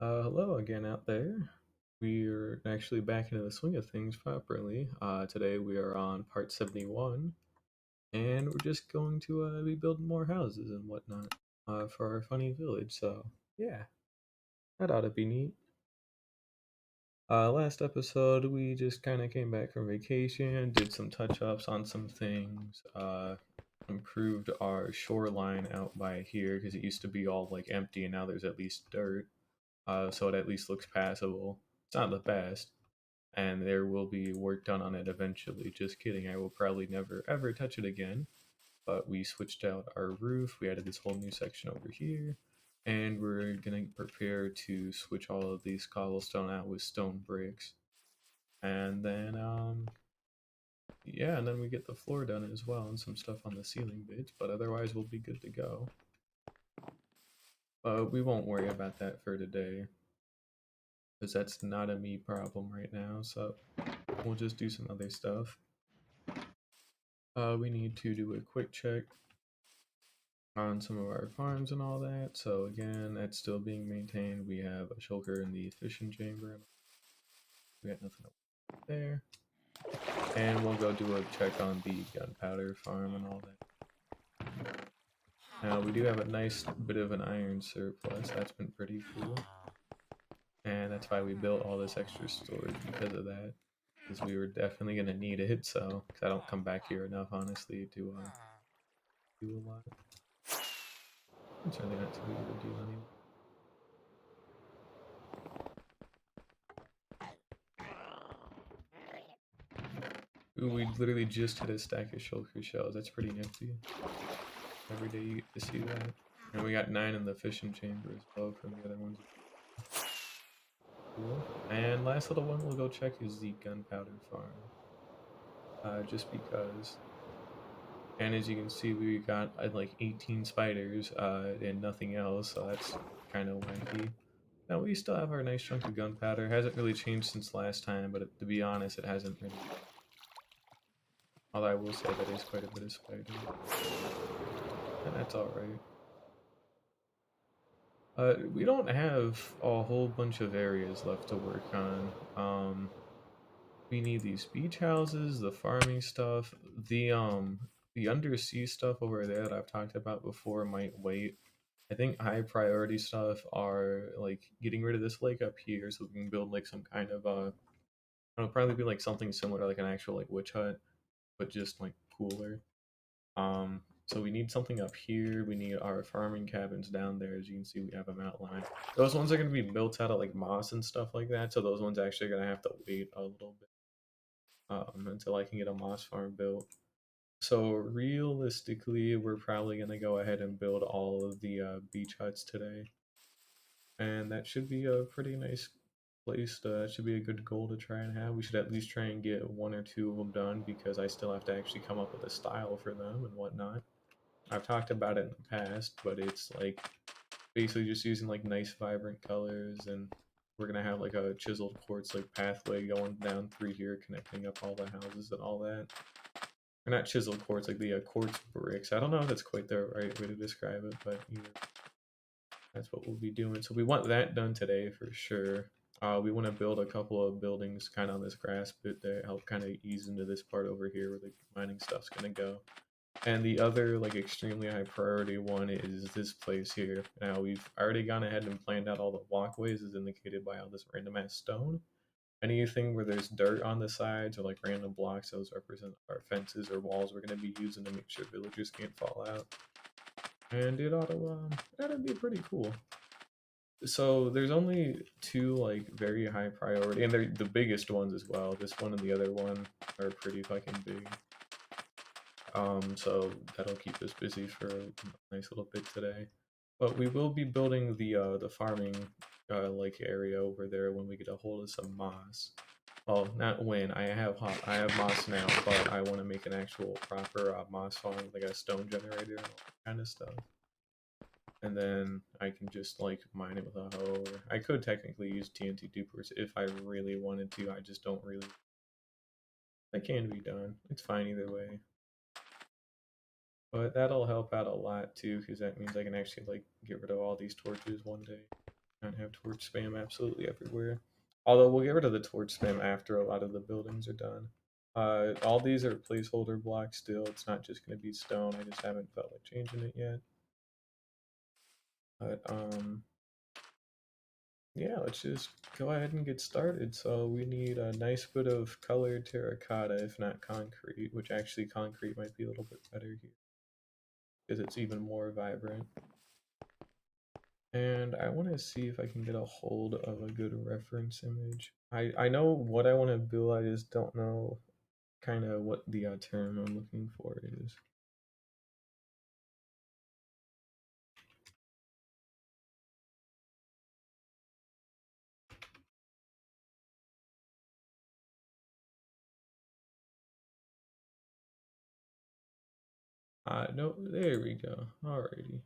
Hello again out there. We're actually back into the swing of things properly. Today we are on part 71, and we're just going to be building more houses and whatnot for our funny village. So, yeah, that ought to be neat. Last episode, we just kind of came back from vacation, did some touch ups on some things, improved our shoreline out by here because it used to be all like empty, and now there's at least dirt. So it at least looks passable. It's not the best, and there will be work done on it eventually. Just kidding, I will probably never ever touch it again. But we switched out our roof, we added this whole new section over here, and we're gonna prepare to switch all of these cobblestone out with stone bricks. And then, yeah, and then we get the floor done as well and some stuff on the ceiling bits, but otherwise we'll be good to go. But we won't worry about that for today, because that's not a me problem right now, so we'll just do some other stuff. We need to do a quick check on some of our farms and all that. So again, that's still being maintained. We have a shulker in the fishing chamber. We got nothing there. And we'll go do a check on the gunpowder farm and all that. Now we do have a nice bit of an iron surplus. That's been pretty cool. And that's why we built all this extra storage because of that. Because we were definitely going to need it. So, because I don't come back here enough, honestly, to do a lot. It's really not too big of a deal anyway. Ooh, we literally just hit a stack of shulker shells. That's pretty nifty. Every day you get to see that. And we got 9 in the fishing chamber as well from the other ones. Cool. And last little one we'll go check is the gunpowder farm. Just because. And as you can see, we got like 18 spiders and nothing else, so that's kind of wacky. Now we still have our nice chunk of gunpowder. Hasn't really changed since last time, but to be honest, it hasn't really. Although I will say that is quite a bit of spiders. And that's alright. We don't have a whole bunch of areas left to work on. We need these beach houses, the farming stuff, the undersea stuff over there that I've talked about before might wait. I think high priority stuff are like getting rid of this lake up here so we can build like some kind of it'll probably be like something similar to like an actual like witch hut, but just like cooler. So we need something up here. We need our farming cabins down there. As you can see, we have them outlined. Those ones are going to be built out of like moss and stuff like that. So those ones actually are going to have to wait a little bit until I can get a moss farm built. So realistically, we're probably going to go ahead and build all of the beach huts today. And that should be a pretty nice place. That should be a good goal to try and have. We should at least try and get 1 or 2 of them done because I still have to actually come up with a style for them and whatnot. I've talked about it in the past, but it's like basically just using like nice vibrant colors, and we're gonna have like a chiseled quartz like pathway going down through here connecting up all the houses and all that. Or not chiseled quartz, like the quartz bricks. I don't know if that's quite the right way to describe it, but either that's what we'll be doing. So we want that done today for sure. We want to build a couple of buildings kind of on this grass bit to help kind of ease into this part over here where the mining stuff's gonna go. And the other like extremely high priority one is this place here. Now we've already gone ahead and planned out all the walkways as indicated by all this random ass stone. Anything where there's dirt on the sides or like random blocks, those represent our fences or walls we're going to be using to make sure villagers can't fall out. And it ought to be pretty cool. So there's only 2 like very high priority, and they're the biggest ones as well. This one and the other one are pretty fucking big. So that'll keep us busy for a nice little bit today. But we will be building the farming like area over there when we get a hold of some moss. Well, not when I have moss now, but I want to make an actual proper moss farm, like a stone generator and all that kind of stuff. And then I can just like mine it with a hoe. Or I could technically use TNT dupers if I really wanted to. I just don't really. That can be done. It's fine either way. But that'll help out a lot too, because that means I can actually like get rid of all these torches one day. Can't have torch spam absolutely everywhere. Although we'll get rid of the torch spam after a lot of the buildings are done. All these are placeholder blocks still. It's not just going to be stone. I just haven't felt like changing it yet. But yeah, let's just go ahead and get started. So we need a nice bit of colored terracotta, if not concrete, which actually concrete might be a little bit better here because it's even more vibrant. And I want to see if I can get a hold of a good reference image. I know what I want to build, I just don't know kind of what the term I'm looking for is. No, there we go. Alrighty.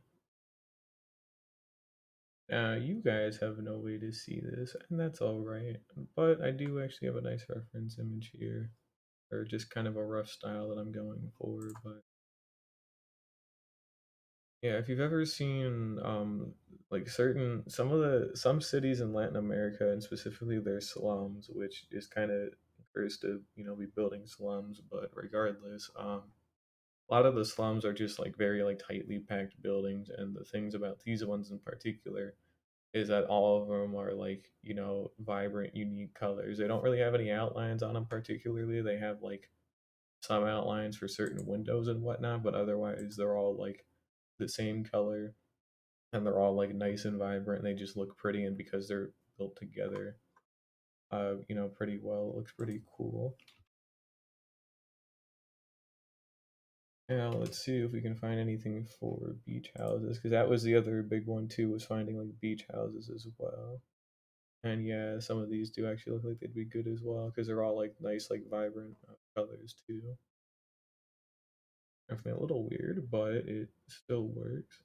You guys have no way to see this, and that's alright. But I do actually have a nice reference image here, or just kind of a rough style that I'm going for. But yeah, if you've ever seen like some cities in Latin America and specifically their slums, which is kind of cursed to be building slums, but regardless, a lot of the slums are just like very like tightly packed buildings, and the things about these ones in particular is that all of them are like vibrant, unique colors. They don't really have any outlines on them particularly. They have like some outlines for certain windows and whatnot, but otherwise they're all like the same color, and they're all like nice and vibrant. And they just look pretty, and because they're built together, pretty well. It looks pretty cool. Now let's see if we can find anything for beach houses, because that was the other big one too, was finding like beach houses as well. And yeah, some of these do actually look like they'd be good as well, because they're all like nice, like vibrant colors too. Definitely a little weird, but it still works.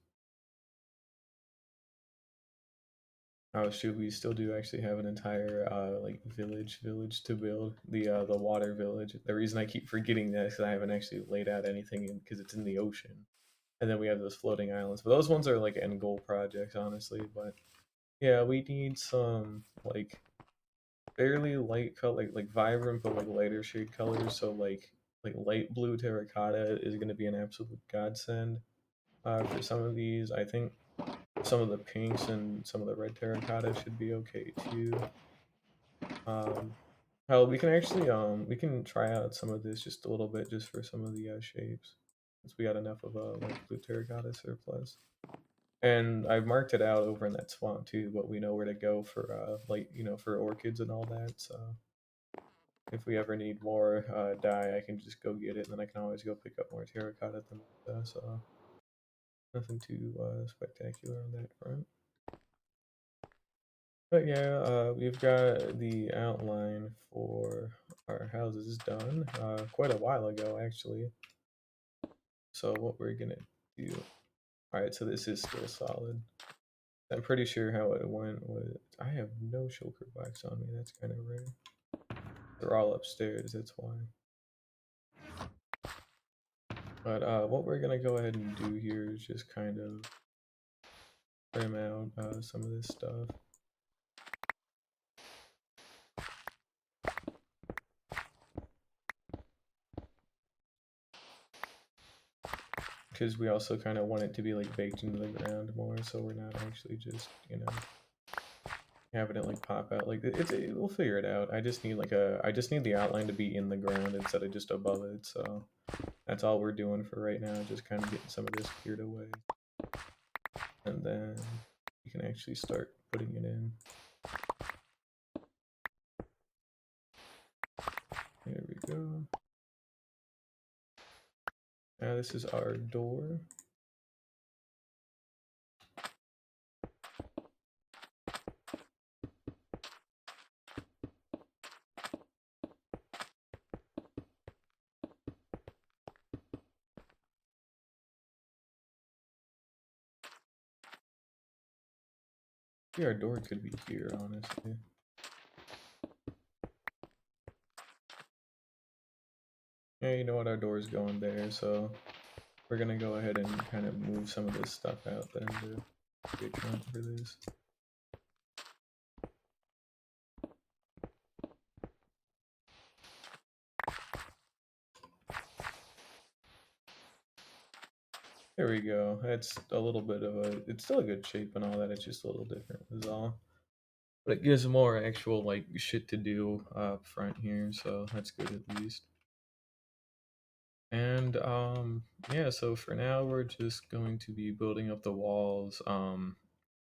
Oh shoot, we still do actually have an entire like village to build, the water village. The reason I keep forgetting that is 'cause I haven't actually laid out anything because it's in the ocean. And then we have those floating islands. But those ones are like end goal projects, honestly. But yeah, we need some like fairly light color, like vibrant but like lighter shade colors. So like light blue terracotta is going to be an absolute godsend for some of these. I think some of the pinks and some of the red terracotta should be okay too. Hell, we can actually we can try out some of this just a little bit just for some of the shapes, since we got enough of a like blue terracotta surplus. And I've marked it out over in that swamp too, but we know where to go for like for orchids and all that. So if we ever need more dye, I can just go get it, and then I can always go pick up more terracotta at the so nothing too spectacular on that front. But yeah, we've got the outline for our houses done quite a while ago, actually. So what we're gonna do? All right, so this is still solid. I'm pretty sure how it went was I have no shulker box on me. That's kind of rare. They're all upstairs. That's why. But what we're gonna go ahead and do here is just kind of trim out some of this stuff. Because we also kind of want it to be like baked into the ground more, so we're not actually just having it like pop out. Like we'll figure it out. I just need the outline to be in the ground instead of just above it. So that's all we're doing for right now. Just kind of getting some of this cleared away, and then you can actually start putting it in. There we go. Now this is our door. Yeah, our door could be here, honestly. Yeah, you know what? Our door's going there, so we're gonna go ahead and kind of move some of this stuff out then to account for this. There we go. It's a little bit of a. It's still a good shape and all that. It's just a little different, is all. But it gives more actual like shit to do up front here, so that's good at least. And yeah, so for now we're just going to be building up the walls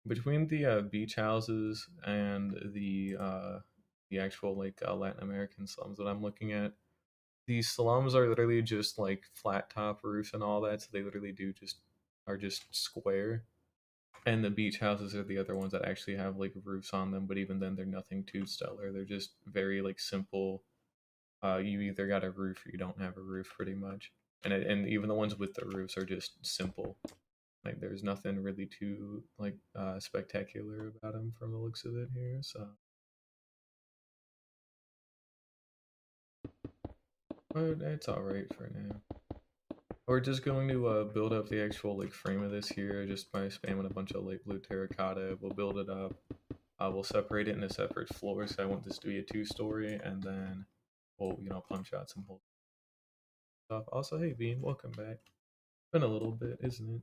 between the beach houses and the actual like Latin American slums that I'm looking at. These slums are literally just like flat top roofs and all that, so they literally do just are just square. And the beach houses are the other ones that actually have like roofs on them, but even then they're nothing too stellar. They're just very like simple. You either got a roof or you don't have a roof, pretty much. And even the ones with the roofs are just simple. Like there's nothing really too like spectacular about them from the looks of it here. So, but it's all right for now. We're just going to build up the actual like frame of this here just by spamming a bunch of light blue terracotta. We'll build it up. We'll separate it into separate floors. So I want this to be a 2-story, and then we'll punch out some whole stuff. Also, hey Bean, welcome back. Been a little bit, isn't it?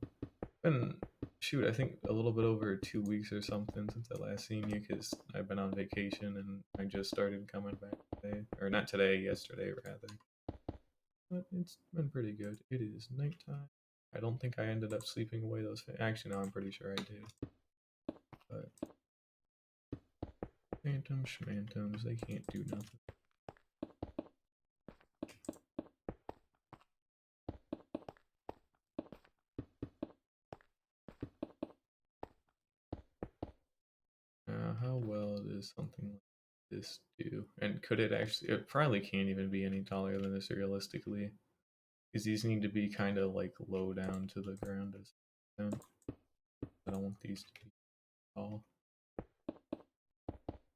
Been shoot, I think a little bit over 2 weeks or something since I last seen you, because I've been on vacation and I just started coming back today, or not today, yesterday rather. But it's been pretty good. It is nighttime. I don't think I ended up sleeping away those. Actually, no, I'm pretty sure I did. But phantom schmantums, they can't do nothing. How well does something like this do? And could it actually? It probably can't even be any taller than this realistically, because these need to be kind of like low down to the ground. As I don't want these to be tall.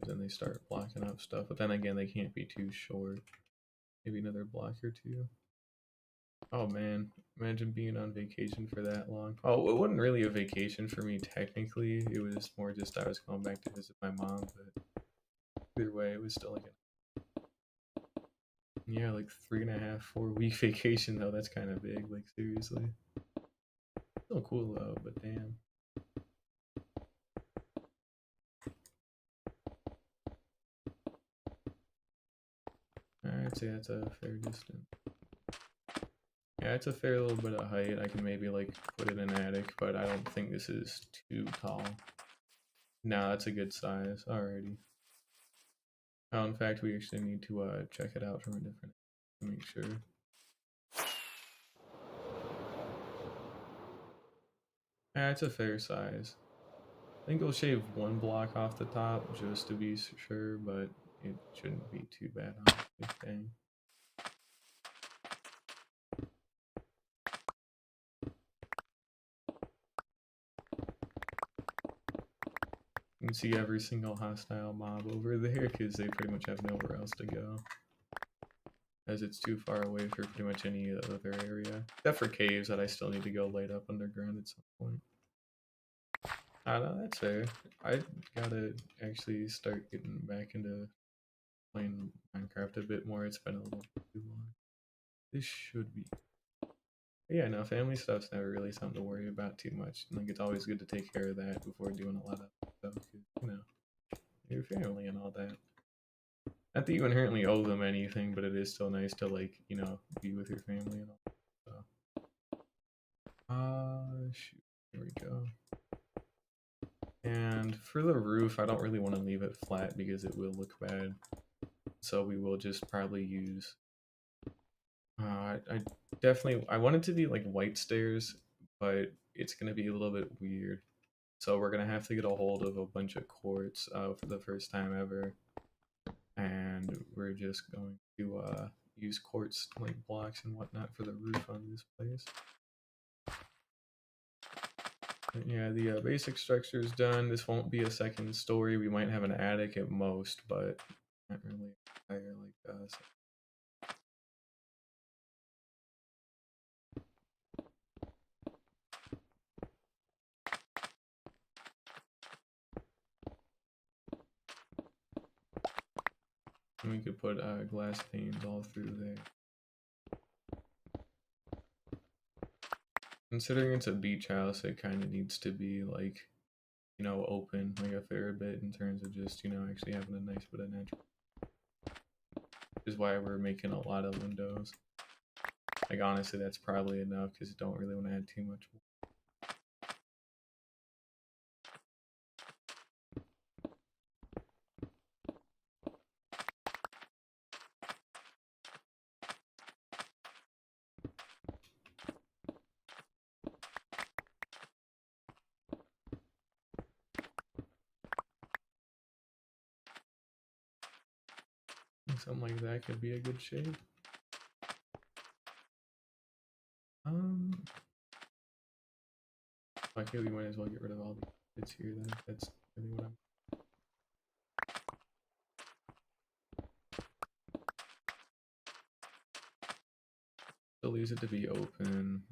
Then they start blocking up stuff. But then again, they can't be too short. Maybe another block or two. Oh man, imagine being on vacation for that long. Oh, it wasn't really a vacation for me technically. It was more just I was going back to visit my mom. But either way, it was still like yeah, like 3.5, 4 week vacation though. That's kind of big. Like seriously, still cool though. But damn. I'd say that's a fair distance. Yeah, it's a fair little bit of height. I can maybe like put it in an attic, but I don't think this is too tall. No, that's a good size. Alrighty. Oh, in fact, we actually need to check it out from a different to make sure. Yeah, it's a fair size. I think we'll shave 1 block off the top just to be sure, but it shouldn't be too bad, honestly. Dang. You can see every single hostile mob over there because they pretty much have nowhere else to go, as it's too far away for pretty much any other area, except for caves that I still need to go light up underground at some point. I know, that's fair. I gotta actually start getting back into playing Minecraft a bit more. It's been a little too long. This should be. But yeah, no, family stuff's never really something to worry about too much. Like, it's always good to take care of that before doing a lot of stuff, cause, your family and all that. Not that you inherently owe them anything, but it is still nice to, like, be with your family and all that stuff. Shoot. Here we go. And for the roof, I don't really want to leave it flat because it will look bad. So we will just probably use... I definitely... I want it to be like white stairs, but it's going to be a little bit weird. So we're going to have to get a hold of a bunch of quartz for the first time ever. And we're just going to use quartz like blocks and whatnot for the roof on this place. But yeah, the basic structure is done. This won't be a second story. We might have an attic at most, but not really higher like us. And we could put glass panes all through there. Considering it's a beach house, it kind of needs to be like, you know, open like a fair bit in terms of just, you know, actually having a nice bit of natural. Is why we're making a lot of windows. Like honestly, that's probably enough because you don't really want to add too much. Something like that could be a good shape. I feel we might as well get rid of all the bits here then, if that's really what I'm. Still leaves it to be open.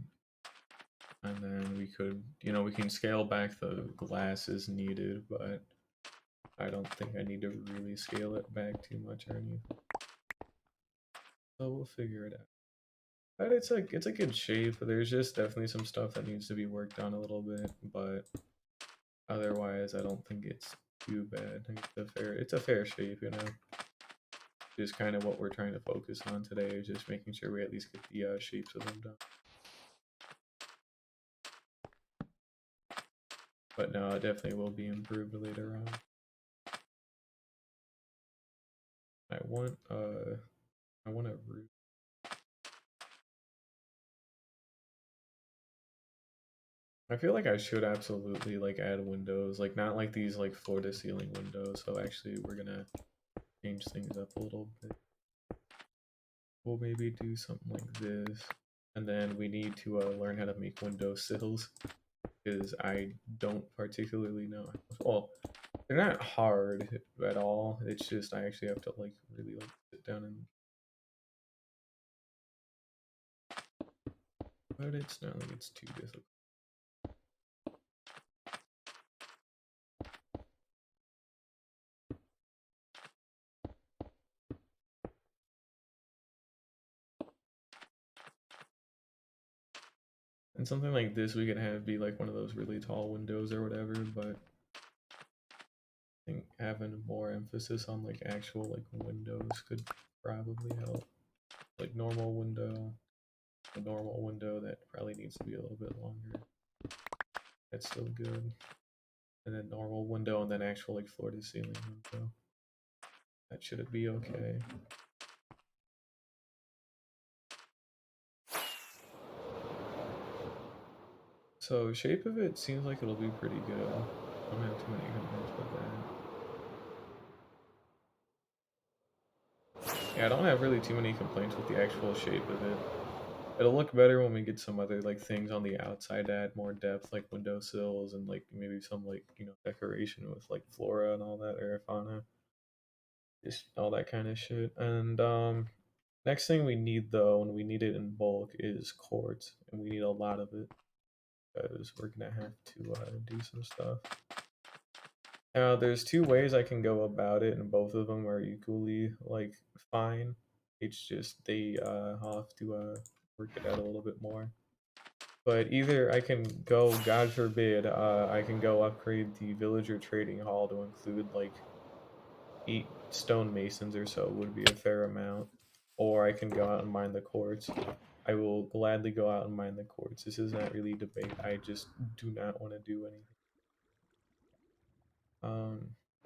And then we could, you know, we can scale back the glass as needed, but I don't think I need to really scale it back too much or anything. So we'll figure it out. But it's a good shape. There's just definitely some stuff that needs to be worked on a little bit, but otherwise I don't think it's too bad. I think it's a fair shape, you know. Is kind of what we're trying to focus on today, is just making sure we at least get the shapes of them done. But no, it definitely will be improved later on. I want a roof. I feel like I should absolutely like add windows, like not like these like floor to ceiling windows. So actually we're gonna change things up a little bit. We'll maybe do something like this. And then we need to learn how to make window sills, because I don't particularly know. Well, they're not hard at all. It's just I actually have to like really like sit down and. But it's not like it's too difficult. And something like this we could have be like one of those really tall windows or whatever, but I think having more emphasis on like actual like windows could probably help. Like normal window, a normal window that probably needs to be a little bit longer. That's still good. And then normal window and then actual like floor to ceiling window. That should be okay. So shape of it seems like it'll be pretty good. I don't have too many complaints with that. Yeah, I don't have really too many complaints with the actual shape of it. It'll look better when we get some other like things on the outside to add more depth, like windowsills and like maybe some like, you know, decoration with like flora and all that, or fauna. Just all that kind of shit. And next thing we need though, and we need it in bulk, is quartz, and we need a lot of it because we're gonna have to do some stuff. Now, there's two ways I can go about it, and both of them are equally like fine. It's just I'll have to work it out a little bit more. But either I can go, God forbid, I can go upgrade the villager trading hall to include like 8 stonemasons or so would be a fair amount, or I can go out and mine the quartz. I will gladly go out and mine the quartz. This is not really debate. I just do not want to do anything.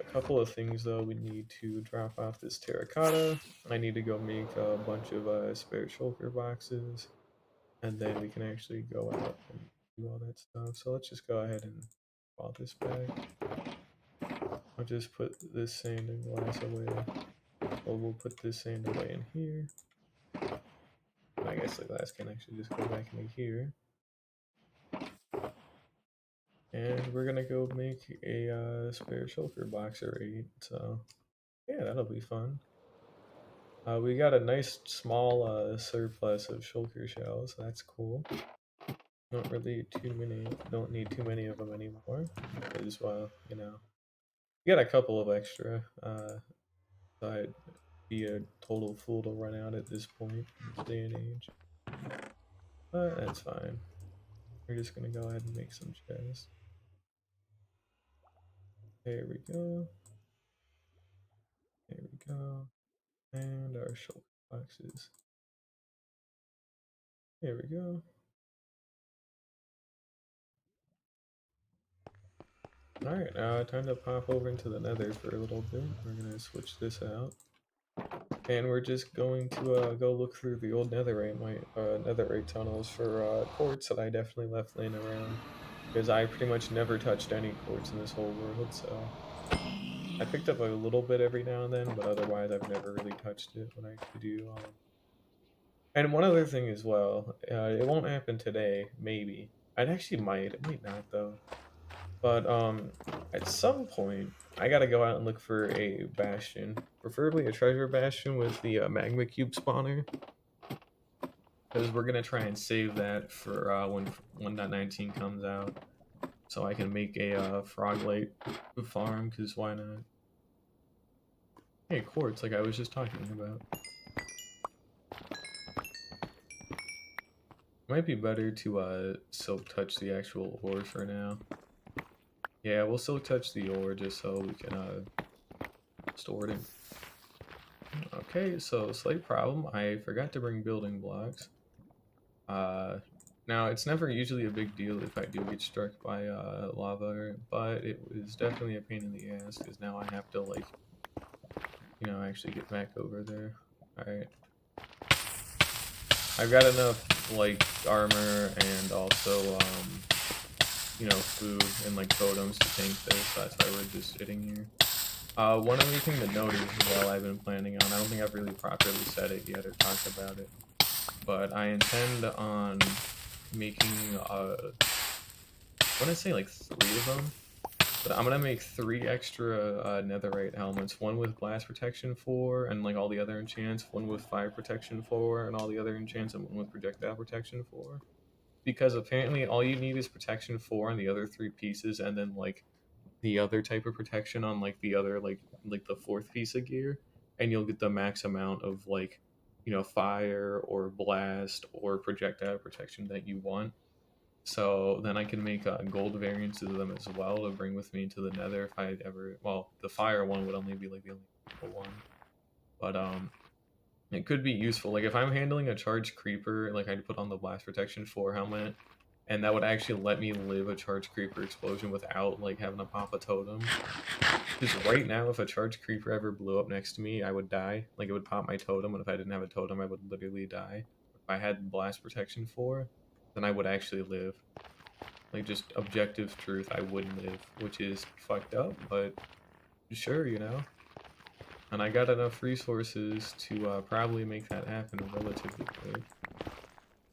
A couple of things though, we need to drop off this terracotta. I need to go make a bunch of spare shulker boxes, and then we can actually go out and do all that stuff. So let's just go ahead and file this back. I'll just put this sand and glass away. Well, we'll put this sand away in here. I guess the glass can actually just go back into here. And we're gonna go make a spare shulker box or 8. So yeah, that'll be fun. We got a nice small surplus of shulker shells. That's cool. Don't need too many of them anymore. Because, well, you know, you got a couple of extra. So I'd be a total fool to run out at this point in this day and age. But that's fine. We're just gonna go ahead and make some chests. There we go. There we go. And our shulker boxes. There we go. Alright, time to pop over into the nether for a little bit. We're gonna switch this out. And we're just going to go look through the old netherite tunnels for quartz that I definitely left laying around. Because I pretty much never touched any quartz in this whole world, so... I picked up a little bit every now and then, but otherwise I've never really touched it when I could do... And one other thing as well, it won't happen today, maybe. It might not though. But at some point, I gotta go out and look for a bastion, preferably a treasure bastion with the magma cube spawner, because we're gonna try and save that for when 1.19 comes out, so I can make a froglight farm. Because why not? Hey, quartz, like I was just talking about. Might be better to silk touch the actual ore for now. Yeah, we'll silk touch the ore just so we can store it in. Okay, so slight problem. I forgot to bring building blocks. Now it's never usually a big deal if I do get struck by lava, but it was definitely a pain in the ass because now I have to like, you know, actually get back over there. Alright. I've got enough like armor and also you know, food and like totems to tank this, so that's why we're just sitting here. One other thing to note as well I've been planning on, I don't think I've really properly said it yet or talked about it, but I intend on making, I want to say like 3 of them, but I'm going to make 3 extra netherite helmets, one with blast protection 4 and like all the other enchants, one with fire protection 4 and all the other enchants, and one with projectile protection 4. Because apparently all you need is protection 4 on the other 3 pieces, and then like the other type of protection on like the other like the 4th piece of gear, and you'll get the max amount of like, you know, fire or blast or projectile protection that you want. So then I can make gold variants of them as well to bring with me to the nether if I ever, well, the fire one would only be like the only one, but it could be useful. Like if I'm handling a charged creeper, like I'd put on the blast protection 4 helmet, and that would actually let me live a charged creeper explosion without like having to pop a totem. Because right now, if a charged creeper ever blew up next to me, I would die. Like it would pop my totem, and if I didn't have a totem, I would literally die. If I had blast protection 4, then I would actually live. Like just objective truth, I wouldn't live, which is fucked up, but sure, you know. And I got enough resources to probably make that happen relatively quick.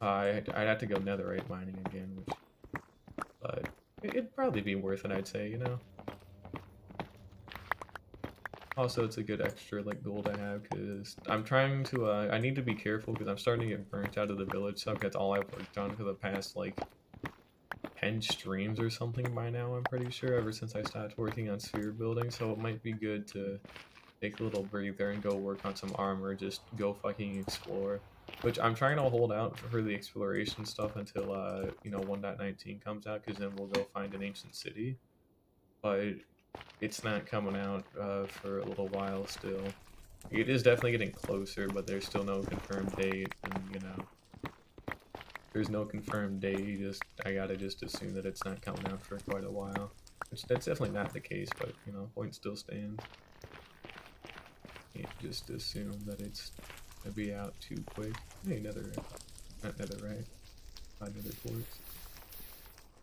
I'd have to go netherite mining again, which, but it'd probably be worth it, I'd say, you know. Also, it's a good extra like goal to have because I'm trying to. I need to be careful because I'm starting to get burnt out of the village stuff. That's all I've worked on for the past like 10 streams or something by now. I'm pretty sure ever since I stopped working on sphere building. So it might be good to take a little breather and go work on some armor. Just go fucking explore. Which I'm trying to hold out for the exploration stuff until you know 1.19 comes out, because then we'll go find an ancient city. But it's not coming out for a little while still. It is definitely getting closer, but there's still no confirmed date, and you know, there's no confirmed date. I gotta just assume that it's not coming out for quite a while. Which that's definitely not the case, but you know, point still stands. Can't just assume that it's gonna be out too quick. Hey, not netherite, nether quartz.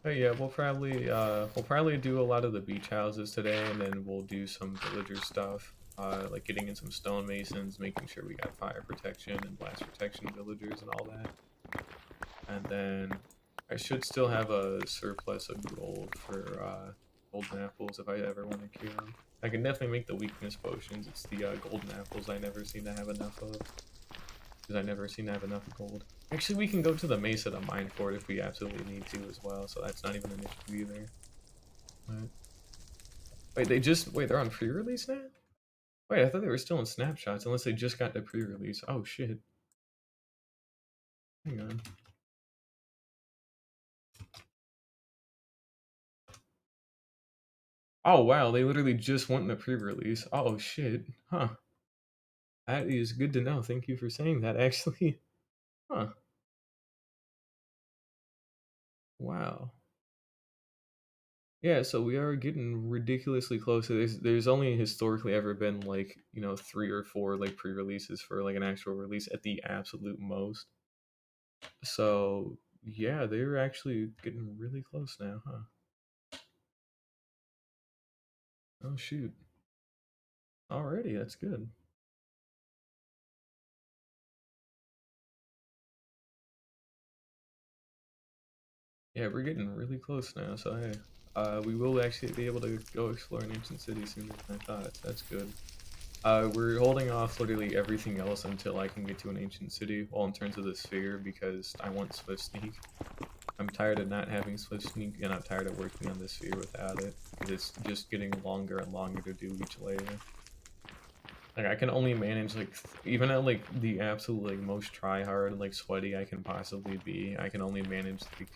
Oh yeah, we'll probably do a lot of the beach houses today, and then we'll do some villager stuff, like getting in some stonemasons, making sure we got fire protection and blast protection villagers and all that. And then I should still have a surplus of gold for golden apples if I ever want to cure them. I can definitely make the weakness potions. It's the golden apples I never seem to have enough of. Because I never seem to have enough gold. Actually, we can go to the Mesa to mine for it if we absolutely need to as well, so that's not even an issue either. Right. Wait, they're on pre-release now? Wait, I thought they were still in snapshots, unless they just got the pre-release. Oh shit. Hang on. Oh wow, they literally just went in a pre-release. Oh shit. Huh. That is good to know. Thank you for saying that actually. Huh. Wow. Yeah, so we are getting ridiculously close. There's only historically ever been like, 3 or 4 like pre-releases for like an actual release at the absolute most. So yeah, they're actually getting really close now, huh? Oh shoot. Already, that's good. Yeah, we're getting really close now, so hey. We will actually be able to go explore an ancient city sooner than I thought. That's good. We're holding off literally everything else until I can get to an ancient city, well, in terms of the sphere, because I want Swift Sneak. I'm tired of not having Swift Sneak, and I'm tired of working on this sphere without it, because it's just getting longer and longer to do each layer. Like, I can only manage, like, even at, like, the absolute, like, most try-hard, like, sweaty I can possibly be, I can only manage, like,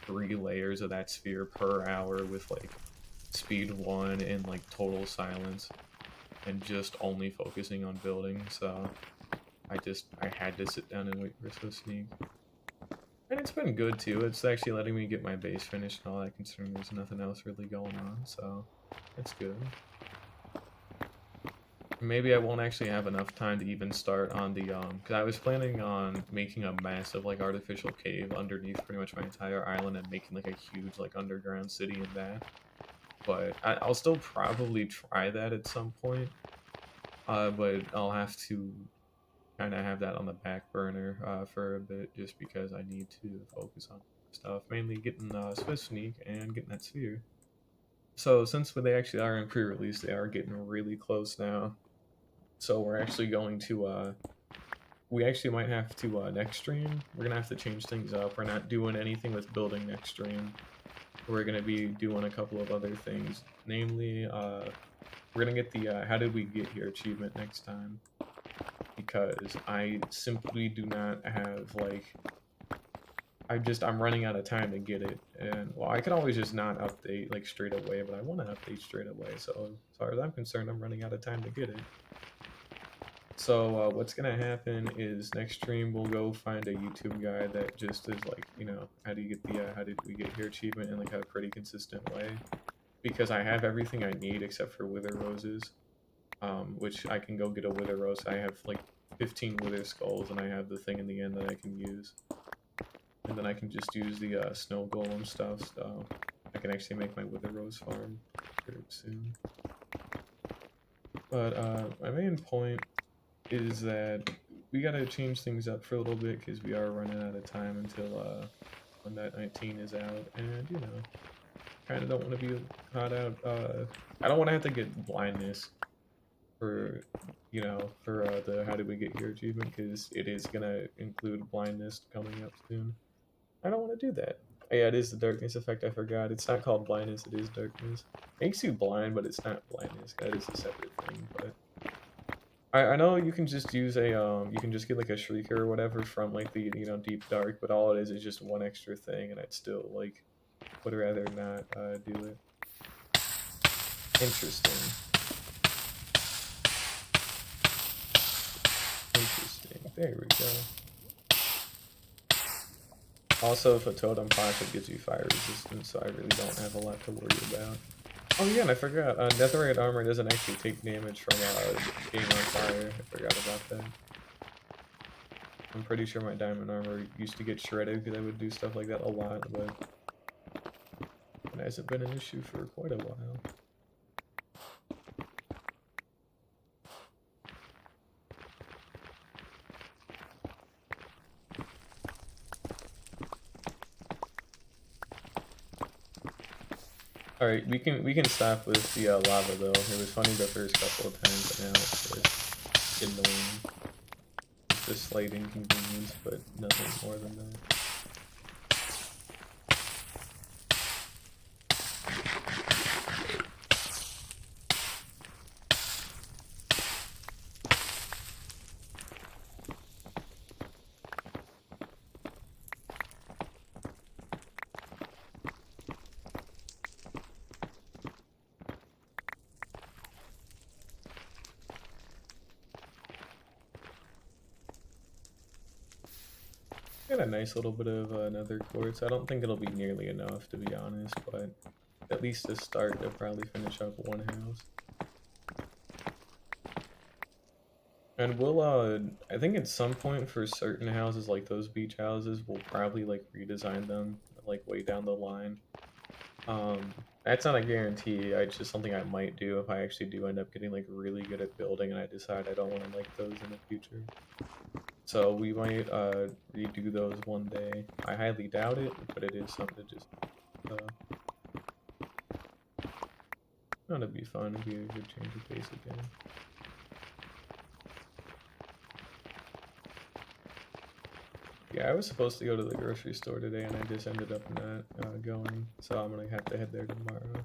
3 layers of that sphere per hour with, like, speed 1 and, like, total silence, and just only focusing on building, so I had to sit down and wait for Swift Sneak. And it's been good, too, it's actually letting me get my base finished and all that, considering there's nothing else really going on, so it's good. Maybe I won't actually have enough time to even start on the, because I was planning on making a massive, like, artificial cave underneath pretty much my entire island and making, like, a huge, like, underground city in that. But I'll still probably try that at some point. But I'll have to kind of have that on the back burner, for a bit, just because I need to focus on stuff, mainly getting, Swift Sneak and getting that sphere. So since they actually are in pre-release, they are getting really close now. So we're actually going to we actually might have to next stream. We're gonna have to change things up. We're not doing anything with building next stream. We're gonna be doing a couple of other things. Namely, we're gonna get the how did we get here achievement next time, because I simply do not have like I'm running out of time to get it, and well, I can always just not update like straight away, but I want to update straight away. So as far as I'm concerned, I'm running out of time to get it. So what's gonna happen is next stream we'll go find a YouTube guy that just is like, how do you get the how did we get here achievement in like a pretty consistent way, because I have everything I need except for wither roses, which I can go get a wither rose. I have like 15 wither skulls, and I have the thing in the end that I can use, and then I can just use the snow golem stuff. So I can actually make my wither rose farm pretty soon. But my main point is that we gotta change things up for a little bit, because we are running out of time until when that 19 is out, and kind of don't want to be caught out. I don't want to have to get blindness for for the how did we get here achievement, because it is gonna include blindness coming up soon. I don't want to do that. Oh, yeah, it is the darkness effect. I forgot. It's not called blindness. It is darkness. Makes you blind, but it's not blindness. That is a separate thing. But I know you can just use a you can just get like a shrieker or whatever from like the deep dark, but all it is just one extra thing, and I'd still like would rather not do it. Interesting. Interesting. There we go. Also, if a totem pops, it gives you fire resistance, so I really don't have a lot to worry about. Oh yeah, and I forgot. Netherite armor doesn't actually take damage from being on fire. I forgot about that. I'm pretty sure my diamond armor used to get shredded because I would do stuff like that a lot, but it hasn't been an issue for quite a while. All right, we can stop with the lava though. It was funny the first couple of times, but now it's just annoying. It's a slight inconvenience, but nothing more than that. got a nice little bit of nether quartz. I don't think it'll be nearly enough, to be honest, but at least to start, they'll probably finish up one house. And we'll, I think at some point for certain houses, like those beach houses, we'll probably, like, redesign them, like, way down the line. That's not a guarantee, it's just something I might do if I actually do end up getting, like, really good at building and I decide I don't want to like those in the future. So we might, redo those one day. I highly doubt it, but it is something to just, that'd be fun, it'd be a good change of pace again. Yeah, I was supposed to go to the grocery store today, and I just ended up not going, so I'm gonna have to head there tomorrow.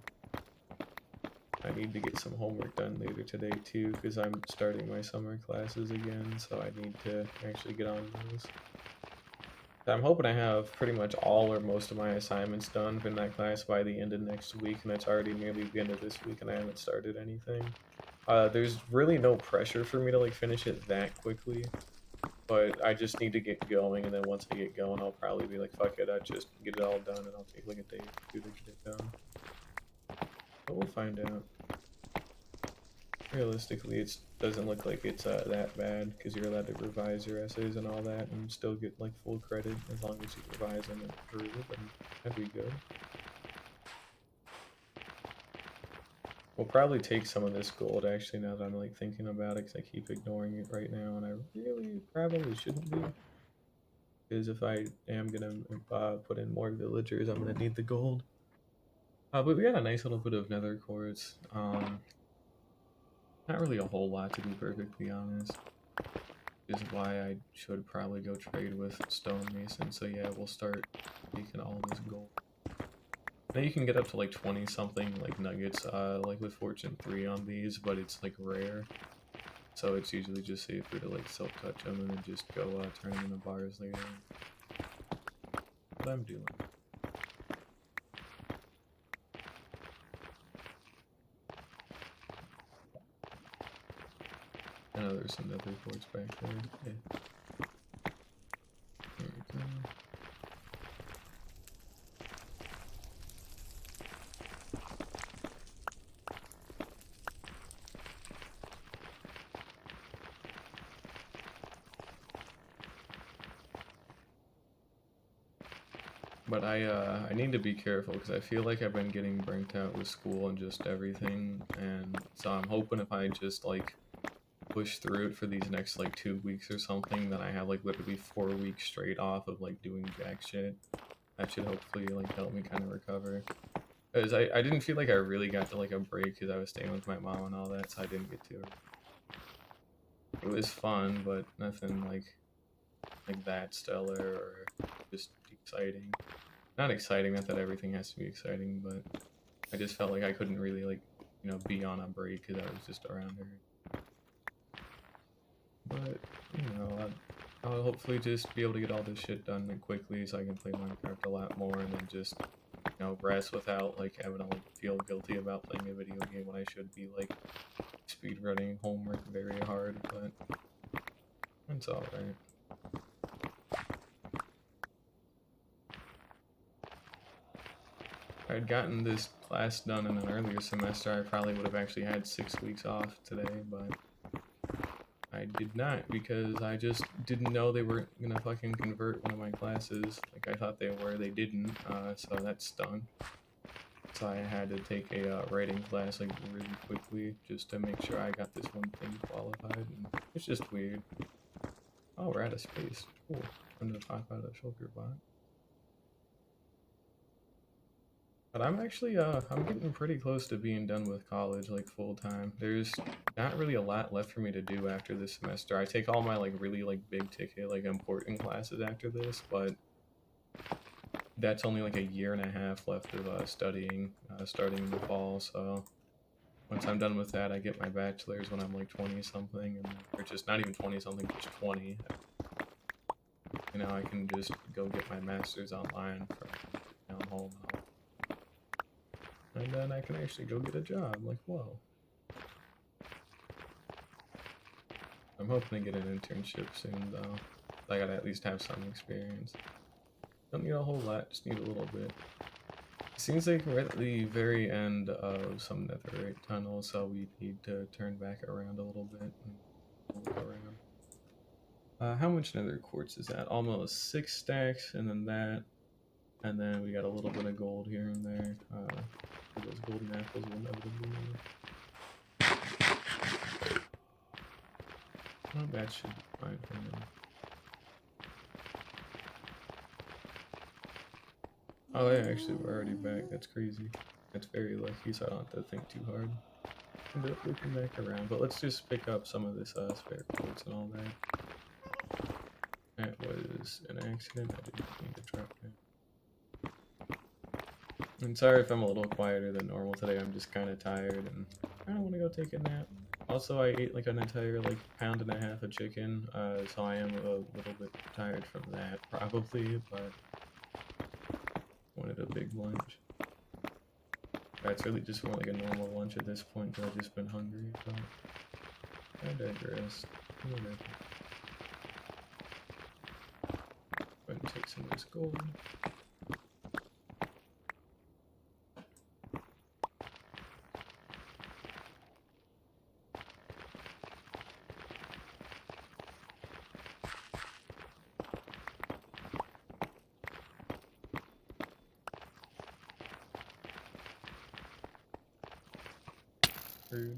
I need to get some homework done later today, too, because I'm starting my summer classes again, so I need to actually get on those. I'm hoping I have pretty much all or most of my assignments done in that class by the end of next week, and it's already nearly the end of this week, and I haven't started anything. There's really no pressure for me to, like, finish it that quickly. But I just need to get going, and then once I get going, I'll probably be like, fuck it, I just get it all done, and I'll take like a day or two to get it done. But we'll find out. Realistically, it doesn't look like it's that bad, because you're allowed to revise your essays and all that, and still get like full credit as long as you revise them and approve, and that'd be good. We'll probably take some of this gold, actually, now that I'm like thinking about it, because I keep ignoring it right now, and I really probably shouldn't be. Because if I am gonna put in more villagers, I'm gonna need the gold. But we got a nice little bit of nether quartz. Not really a whole lot, to be perfectly honest. Is why I should probably go trade with stonemason. So yeah, we'll start taking all this gold. Now you can get up to like 20 something like nuggets, like with Fortune 3 on these, but it's like rare. So it's usually just safer to like silk touch them and then just go turn them into bars later. What I'm doing. I know there's some nether quartz back there. Yeah. There we go. But I need to be careful because I feel like I've been getting burnt out with school and just everything, and so I'm hoping if I just like push through it for these next like 2 weeks or something, then I have like literally 4 weeks straight off of like doing jack shit. That should hopefully like help me kind of recover. Because I didn't feel like I really got to like a break because I was staying with my mom and all that, so I didn't get to it. It was fun, but nothing like that stellar or just exciting. Not exciting, not that everything has to be exciting, but I just felt like I couldn't really, like, you know, be on a break because I was just around her. But, you know, I'll hopefully just be able to get all this shit done quickly so I can play Minecraft a lot more and then just, you know, rest without, like, having to, like, feel guilty about playing a video game when I should be, like, speedrunning homework very hard, but it's alright. If I'd gotten this class done in an earlier semester, I probably would have actually had 6 weeks off today, but I did not because I just didn't know they were gonna fucking convert one of my classes. Like I thought they were, they didn't, so that stung. So I had to take a writing class like really quickly just to make sure I got this one thing qualified, and it's just weird. Oh, we're out of space. Cool. I'm gonna pop out a shulker bot. But I'm actually, I'm getting pretty close to being done with college, like, full-time. There's not really a lot left for me to do after this semester. I take all my, like, really, like, big-ticket, like, important classes after this, but that's only, like, a year and a half left of, studying, starting in the fall, so once I'm done with that, I get my bachelor's when I'm, like, 20-something, and, or just not even 20-something, just 20. You know, I can just go get my master's online from down home. And then I can actually go get a job. Like, whoa. I'm hoping to get an internship soon, though. I gotta at least have some experience. Don't need a whole lot, just need a little bit. Seems like we're at the very end of some netherite tunnel, so we need to turn back around a little bit and look around. How much nether quartz is that? Almost 6 stacks, and then that. And then we got a little bit of gold here and there. Those golden apples will inevitably move. Well, that should be fine for now. Oh yeah, actually we're already back. That's crazy. That's very lucky, so I don't have to think too hard. End up looking back around, but let's just pick up some of this spare quartz and all that. That was an accident. I didn't mean to drop that. And sorry if I'm a little quieter than normal today. I'm just kind of tired and I don't want to go take a nap. Also, I ate like an entire like pound and a half of chicken, so I am a little bit tired from that probably, but wanted a big lunch. That's really just more like a normal lunch at this point because I've just been hungry, but I digress. Whatever. Go ahead and take some of this gold. Rude.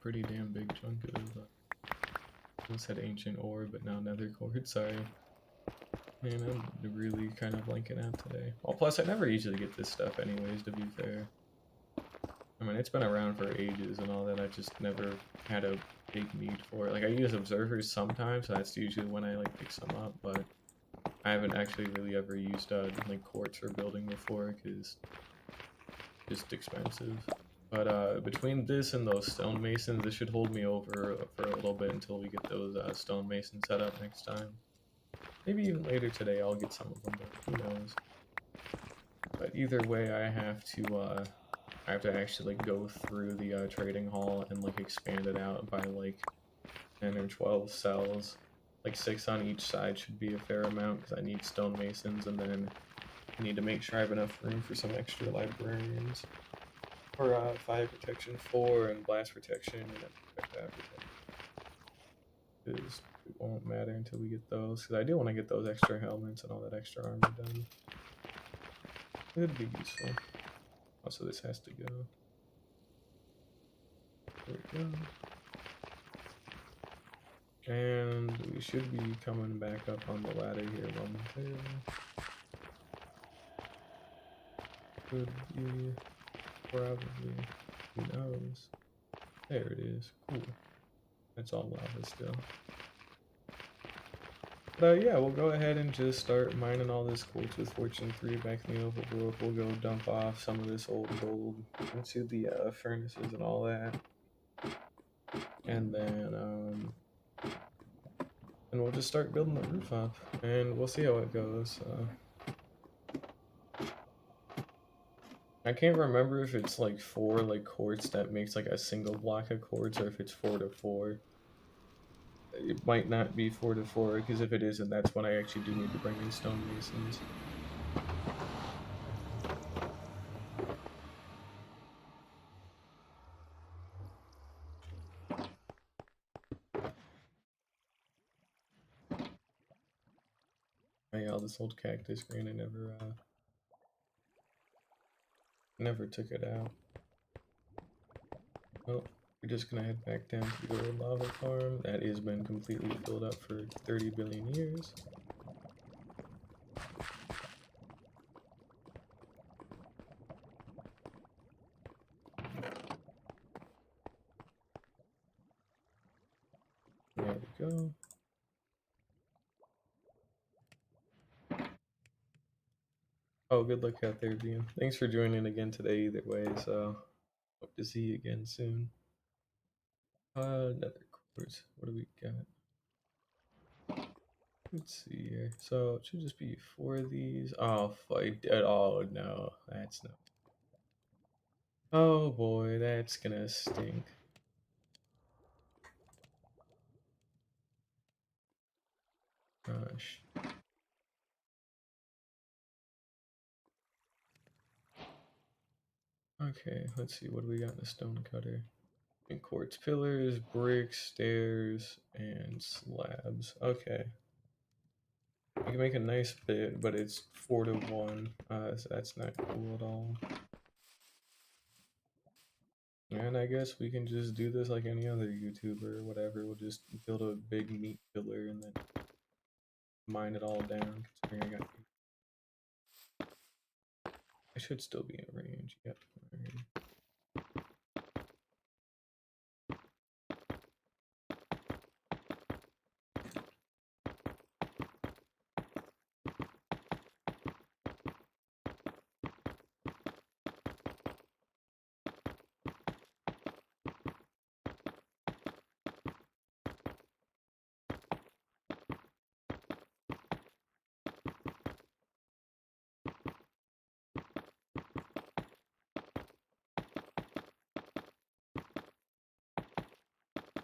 Pretty damn big chunk of almost had ancient ore, but now nether quartz. Sorry, man, I'm really kind of blanking out today. Well, plus I never usually get this stuff anyways, to be fair. I mean, it's been around for ages and all that. I just never had a big need for it. Like I use observers sometimes, so that's usually when I like pick some up, but I haven't actually really ever used like quartz for building before because it's just expensive. But between this and those stonemasons, this should hold me over for a little bit until we get those stonemasons set up next time. Maybe even later today I'll get some of them, but who knows. But either way, I have to actually like go through the trading hall and like expand it out by like 10 or 12 cells. Like 6 on each side should be a fair amount because I need stonemasons, and then I need to make sure I have enough room for some extra librarians. For fire protection 4 and blast protection and projectile protection. Because it won't matter until we get those. Because I do want to get those extra helmets and all that extra armor done. It'd be useful. Also, this has to go. There we go. And we should be coming back up on the ladder here momentarily. Could be. Probably. Who knows? There it is. Cool. It's all lava still. But yeah, we'll go ahead and just start mining all this quartz with Fortune 3 back in the overworld. We'll go dump off some of this old gold into the furnaces and all that. And then we'll just start building the roof up. And we'll see how it goes. I can't remember if it's like 4 like quartz that makes like a single block of quartz, or if it's 4 to 4. It might not be 4 to 4, because if it isn't, that's when I actually do need to bring in stonemasons. Yeah, all this old cactus green, I never took it out. Well, we're just gonna head back down to the old lava farm. That has been completely filled up for 30 billion years. Yeah, go. Oh, good luck out there, Bean. Thanks for joining again today either way, so hope to see you again soon. Another course. What do we got? Let's see here. So it should just be 4 of these. Oh, fight. Oh, no. That's no. Oh, boy. That's gonna stink. Gosh. Okay, let's see. What do we got in the stone cutter? And quartz pillars, bricks, stairs, and slabs. Okay. You can make a nice bit, but it's 4 to 1. So that's not cool at all. And I guess we can just do this like any other YouTuber or whatever. We'll just build a big meat pillar and then mine it all down. Considering I should still be in range. Yep. Alright.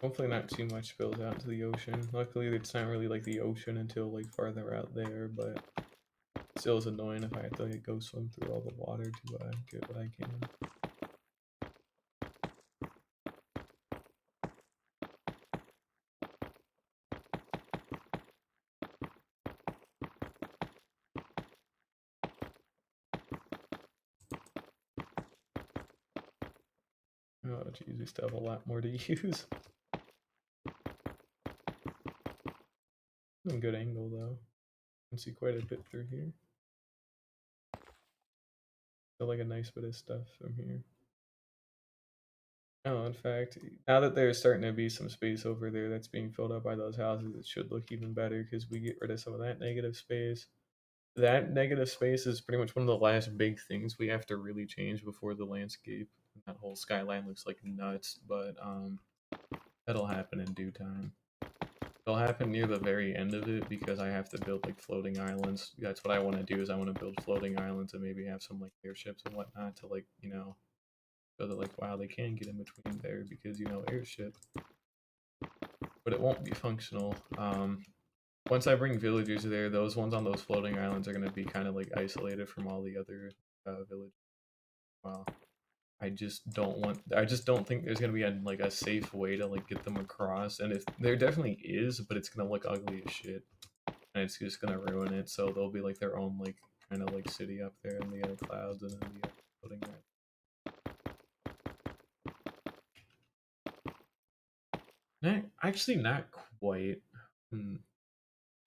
Hopefully not too much spills out into the ocean. Luckily it's not really like the ocean until like farther out there, but still is annoying if I have to like, go swim through all the water to get what I can. Oh geez, we still have a lot more to use. Good angle though. You can see quite a bit through here. Still like a nice bit of stuff from here. Oh, in fact, now that there's starting to be some space over there that's being filled up by those houses, it should look even better because we get rid of some of that negative space. That negative space is pretty much one of the last big things we have to really change before the landscape. That whole skyline looks like nuts, but that'll happen in due time. It'll happen near the very end of it because I have to build like floating islands. That's what I want to do is I want to build floating islands and maybe have some like airships and whatnot to like, so that like wow they can get in between there because airship. But it won't be functional. Once I bring villagers there, those ones on those floating islands are gonna be kind of like isolated from all the other villages. Wow. I just don't think there's gonna be like a safe way to like get them across. And if there definitely is, but it's gonna look ugly as shit. And it's just gonna ruin it. So they'll be like their own like kind of like city up there in the clouds and then the floating island. Actually, not quite. Hmm.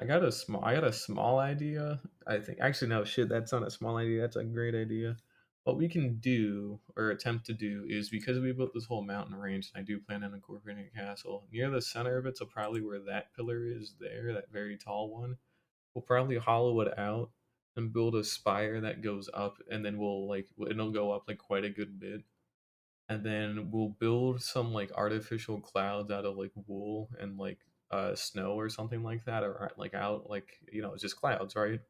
I got a small idea. I think actually no shit, that's not a small idea, that's a great idea. What we can do or attempt to do is because we built this whole mountain range and I do plan on incorporating a castle, near the center of it, so probably where that pillar is there, that very tall one, we'll probably hollow it out and build a spire that goes up and then we'll like it'll go up like quite a good bit. And then we'll build some like artificial clouds out of like wool and like snow or something like that, or like out like it's just clouds, right?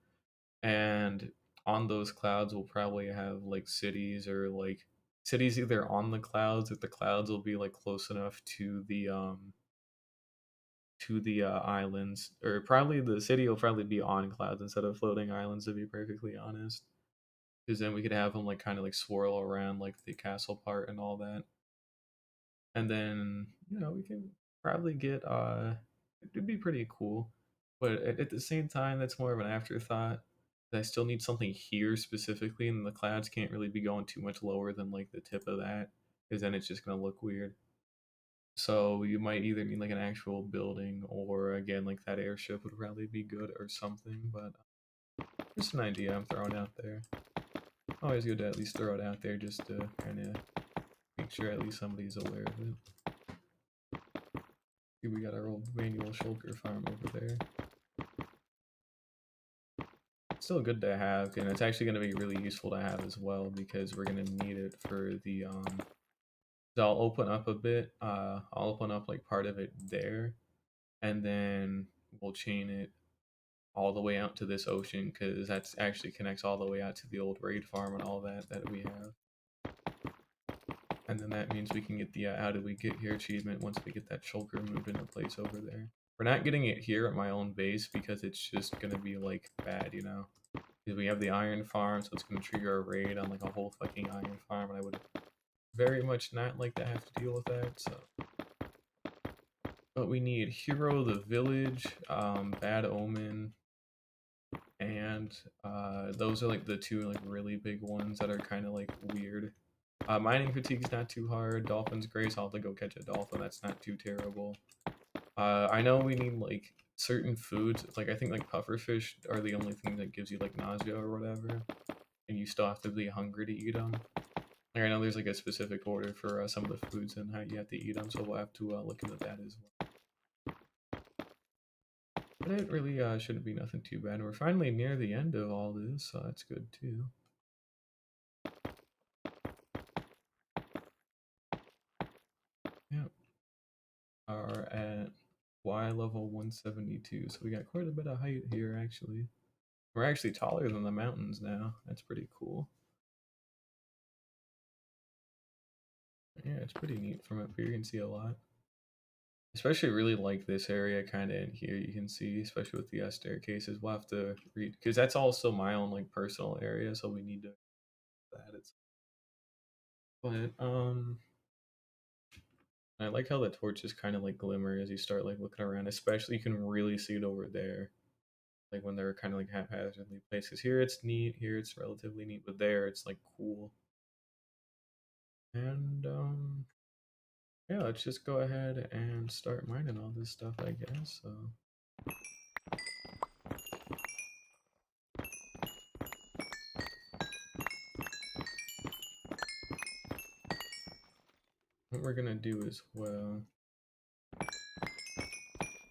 And on those clouds we'll probably have like cities or like cities either on the clouds if the clouds will be like close enough to the islands, or probably the city will probably be on clouds instead of floating islands, to be perfectly honest, because then we could have them like kind of like swirl around like the castle part and all that. And then we can probably get it'd be pretty cool, but at the same time that's more of an afterthought. I still need something here specifically, and the clouds can't really be going too much lower than like the tip of that, because then it's just gonna look weird. So you might either need like an actual building, or again like that airship would probably be good or something, but just an idea I'm throwing out there. Always good to at least throw it out there just to kind of make sure at least somebody's aware of it. See, we got our old manual shulker farm over there. Still good to have, and it's actually going to be really useful to have as well because we're going to need it for the so I'll open up a bit. I'll open up like part of it there, and then we'll chain it all the way out to this ocean because that's actually connects all the way out to the old raid farm and all that we have. And then that means we can get the how did we get here achievement once we get that shulker moved into place over there. We're not getting it here at my own base because it's just gonna be like bad, you know. Because we have the iron farm, so it's gonna trigger a raid on like a whole fucking iron farm, and I would very much not like to have to deal with that. So, but we need Hero the Village, Bad Omen, and those are like the two like really big ones that are kind of like weird. Mining Fatigue's not too hard. Dolphin's Grace, I'll have to go catch a dolphin. That's not too terrible. I know we need like certain foods. Like I think like pufferfish are the only thing that gives you like nausea or whatever, and you still have to be hungry to eat them. Like I know there's like a specific order for some of the foods and how you have to eat them, so we'll have to look into that as well. But it really shouldn't be nothing too bad. We're finally near the end of all this, so that's good too. Yep. Are at Y level 172, so we got quite a bit of height here actually. We're actually taller than the mountains now. That's pretty cool. Yeah, it's pretty neat from up here. You can see a lot. Especially really like this area kind of in here. You can see, especially with the staircases. We'll have to read because that's also my own like personal area, so we need to that. It's but I like how the torches kind of like glimmer as you start like looking around. Especially you can really see it over there, like when they're kind of like haphazardly placed. Because here it's neat, here it's relatively neat, but there it's like cool. And yeah, let's just go ahead and start mining all this stuff, I guess. So. What we're gonna do as well,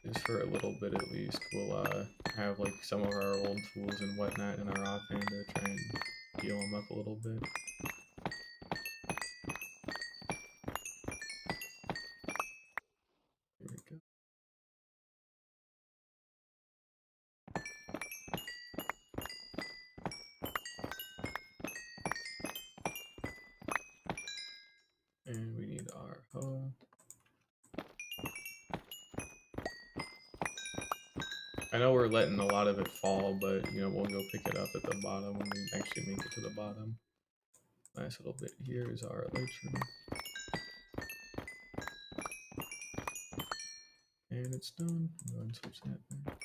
just for a little bit at least, we'll have like some of our old tools and whatnot in our offhand to try and heal them up a little bit. Here we go. And we need our hoe. I know we're letting a lot of it fall, but you know, we'll go pick it up at the bottom when we actually make it to the bottom. Nice little bit here is our elytra. And it's done. Go ahead and switch that there.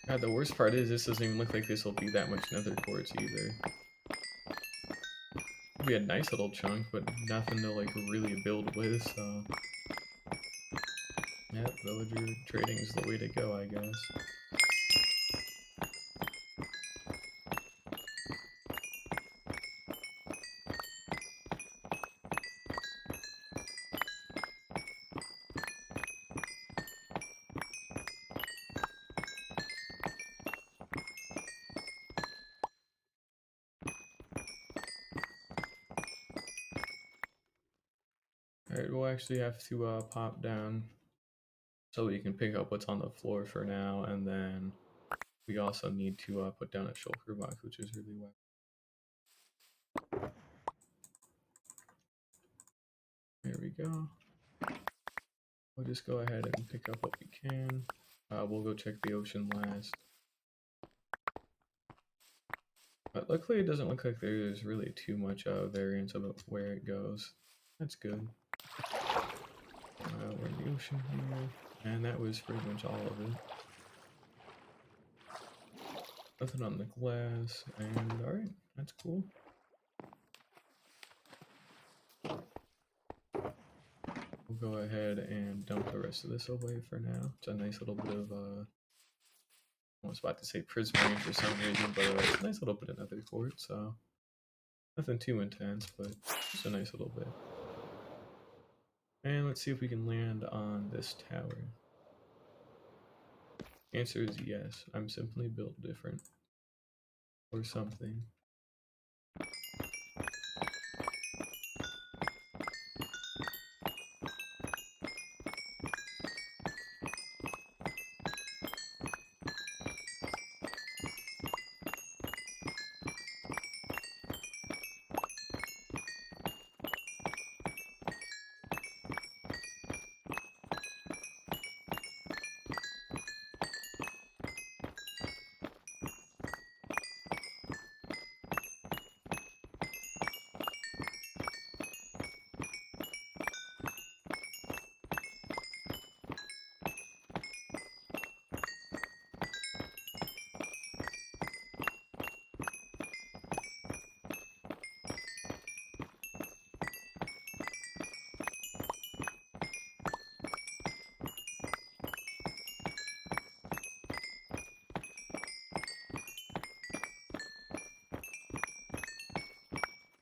God, the worst part is this doesn't even look like this will be that much nether quartz either. It'll be a nice little chunk, but nothing to like really build with, so. Yep, villager trading is the way to go, I guess. Alright, we'll actually have to pop down so we can pick up what's on the floor for now, and then we also need to put down a shulker box, which is really wet. There we go. We'll just go ahead and pick up what we can. We'll go check the ocean last. But luckily it doesn't look like there's really too much variance of where it goes. That's good. We're in the ocean here. And that was pretty much all of it. Nothing on the glass, and alright, that's cool. We'll go ahead and dump the rest of this away for now. It's a nice little bit of, I was about to say prismarine for some reason, but it's a nice little bit of nether quartz, so nothing too intense, but just a nice little bit. And let's see if we can land on this tower. Answer is yes, I'm simply built different. Or something.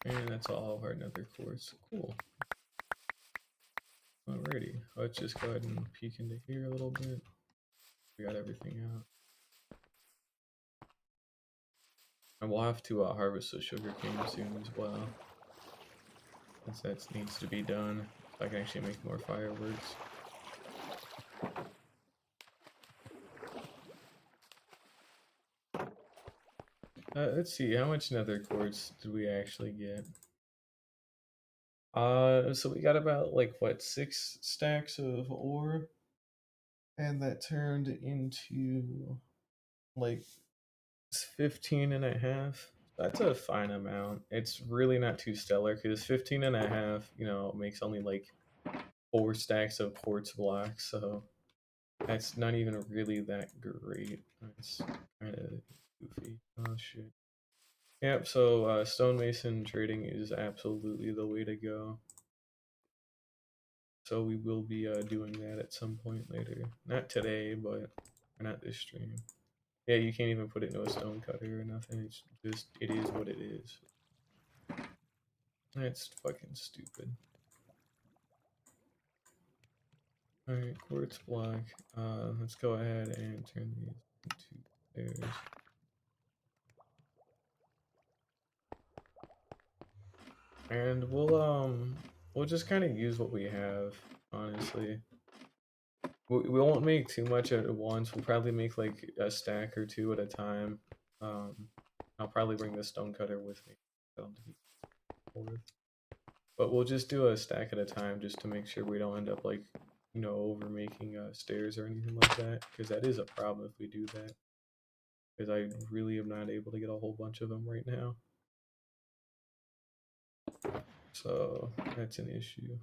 And that's all of our nether quartz. Cool. Alrighty, let's just go ahead and peek into here a little bit. We got everything out. And we'll have to harvest the sugar cane soon as well. Since that needs to be done. So I can actually make more fireworks. Let's see, how much nether quartz did we actually get? So we got about, like, what, 6 stacks of ore? And that turned into, like, 15 and a half. That's a fine amount. It's really not too stellar, because 15 and a half, you know, makes only, like, 4 stacks of quartz blocks, so that's not even really that great. It's kind of goofy. Oh, shit. Yep, so stonemason trading is absolutely the way to go. So we will be doing that at some point later. Not today, but or not this stream. Yeah, you can't even put it into a stone cutter or nothing. It's just, it is what it is. That's fucking stupid. Alright, quartz block. Let's go ahead and turn these into stairs. And we'll just kind of use what we have, honestly. We won't make too much at once. We'll probably make like a stack or two at a time. I'll probably bring the stone cutter with me. But we'll just do a stack at a time just to make sure we don't end up, like, you know, over making stairs or anything like that. Because that is a problem if we do that. Because I really am not able to get a whole bunch of them right now. So that's an issue.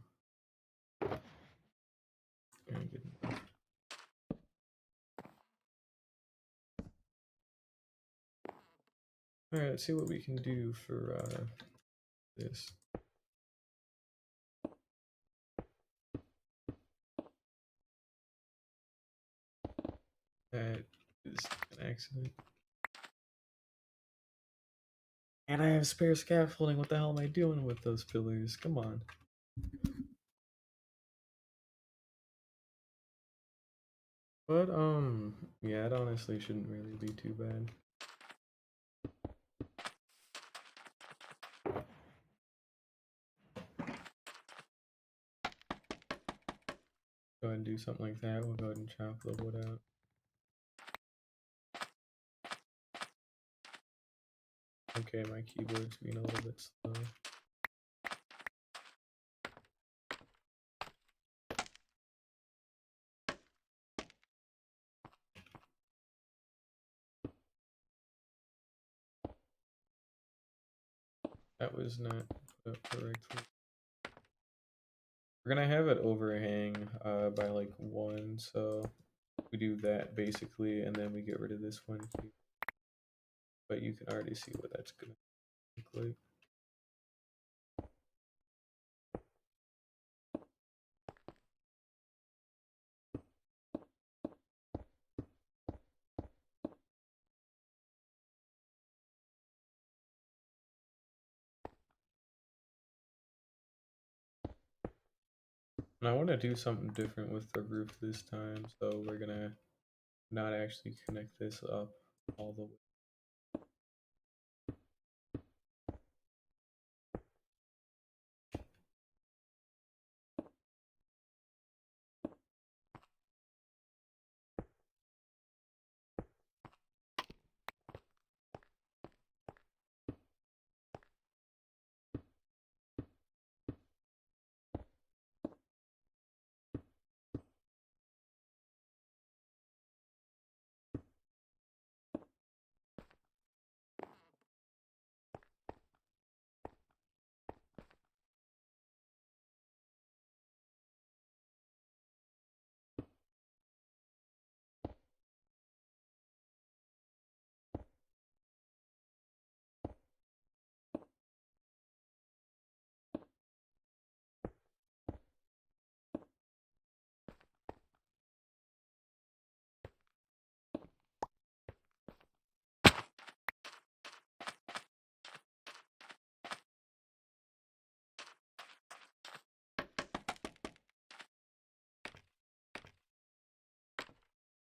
Alright, let's see what we can do for this. That is an accident. And I have spare scaffolding. What the hell am I doing with those pillars? Come on. But, yeah, it honestly shouldn't really be too bad. Go ahead and do something like that. We'll go ahead and chop the wood out. Okay, my keyboard's being a little bit slow. That was not put up correctly. We're gonna have it overhang by like 1, so we do that basically, and then we get rid of this one here. But you can already see what that's gonna look like. And I want to do something different with the roof this time, so we're gonna not actually connect this up all the way.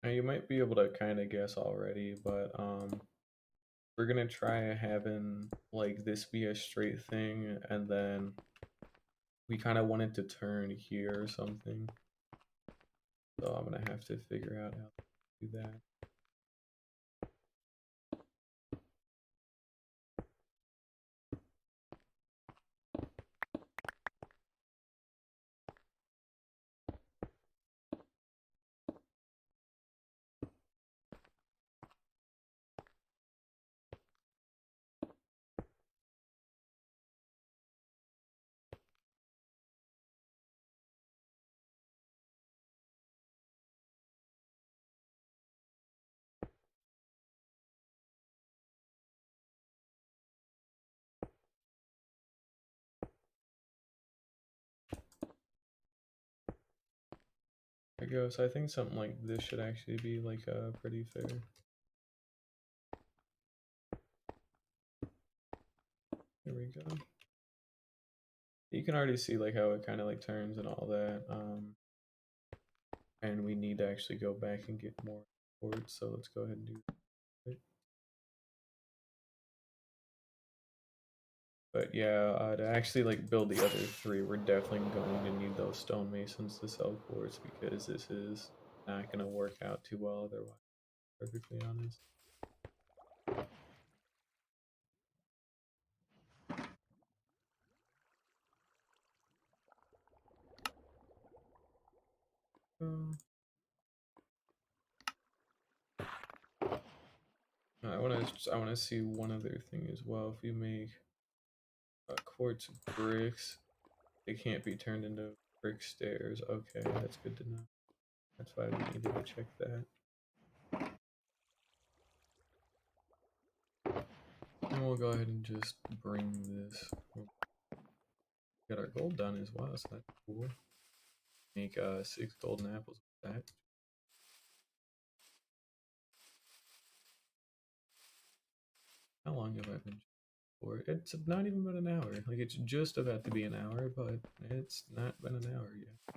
Now you might be able to kind of guess already, but we're gonna try having like this be a straight thing, and then we kind of want it to turn here or something. So I'm gonna have to figure out how to do that. There we go. So I think something like this should actually be like pretty fair. There we go. You can already see like how it kind of like turns and all that. And we need to actually go back and get more boards. So let's go ahead and do that. But yeah, to actually like build the other 3, we're definitely going to need those stonemasons to sell quartz, because this is not going to work out too well otherwise. Perfectly honest. I want to see one other thing as well. If we make quartz bricks, they can't be turned into brick stairs. Okay, that's good to know. That's why we needed to check that. And we'll go ahead and just bring this. We'll get our gold done as well, so that's cool. Make 6 golden apples with that. How long have I been for? It's not even been an hour. Like, it's just about to be an hour, but it's not been an hour yet.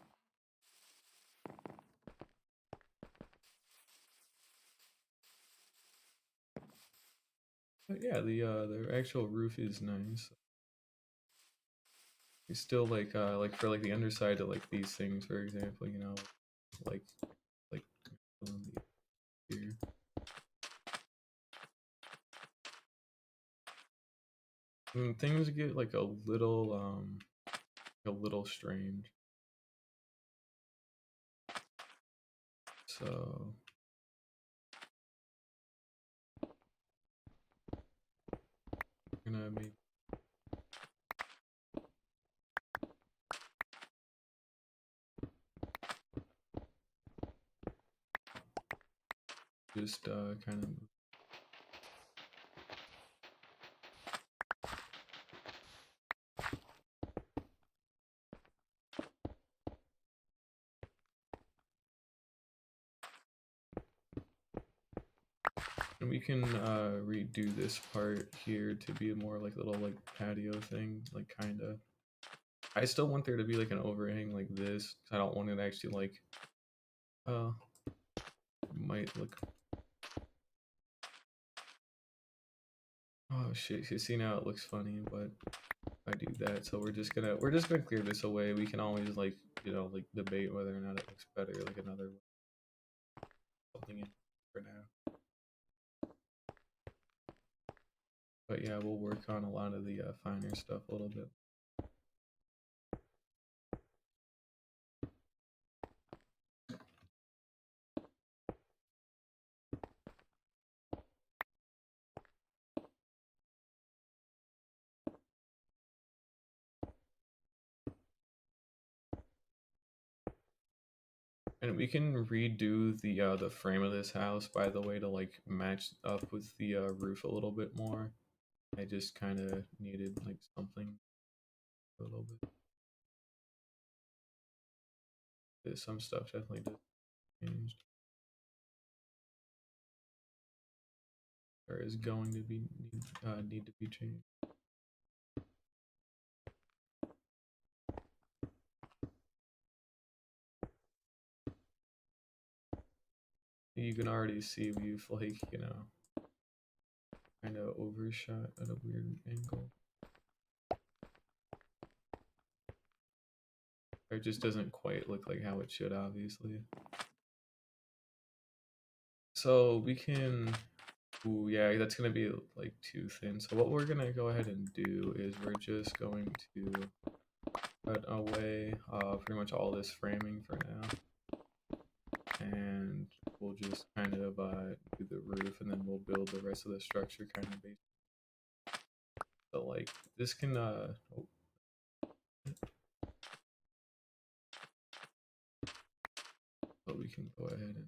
But yeah, the actual roof is nice. It's still like for like the underside of like these things, for example, you know, like here. And things get like a little strange. So we're gonna maybe just kind of. And we can redo this part here to be more like a little like patio thing, like kinda. I still want there to be like an overhang like this. I don't want it actually like might look. Oh shit! You see now it looks funny, but if I do that, so we're just gonna clear this away. We can always like like debate whether or not it looks better like another something in for now. But yeah, we'll work on a lot of the finer stuff a little bit. And we can redo the frame of this house, by the way, to like match up with the roof a little bit more. I just kind of needed like something a little bit. Some stuff definitely did changed, or is going to be need to be changed. You can already see we've like kind of overshot at a weird angle. It just doesn't quite look like how it should, obviously. So we can, ooh, yeah, that's gonna be like too thin. So what we're gonna go ahead and do is we're just going to cut away pretty much all this framing for now, and we'll just kind of do the roof, and then we'll build the rest of the structure kind of based. So like this can oh. But we can go ahead and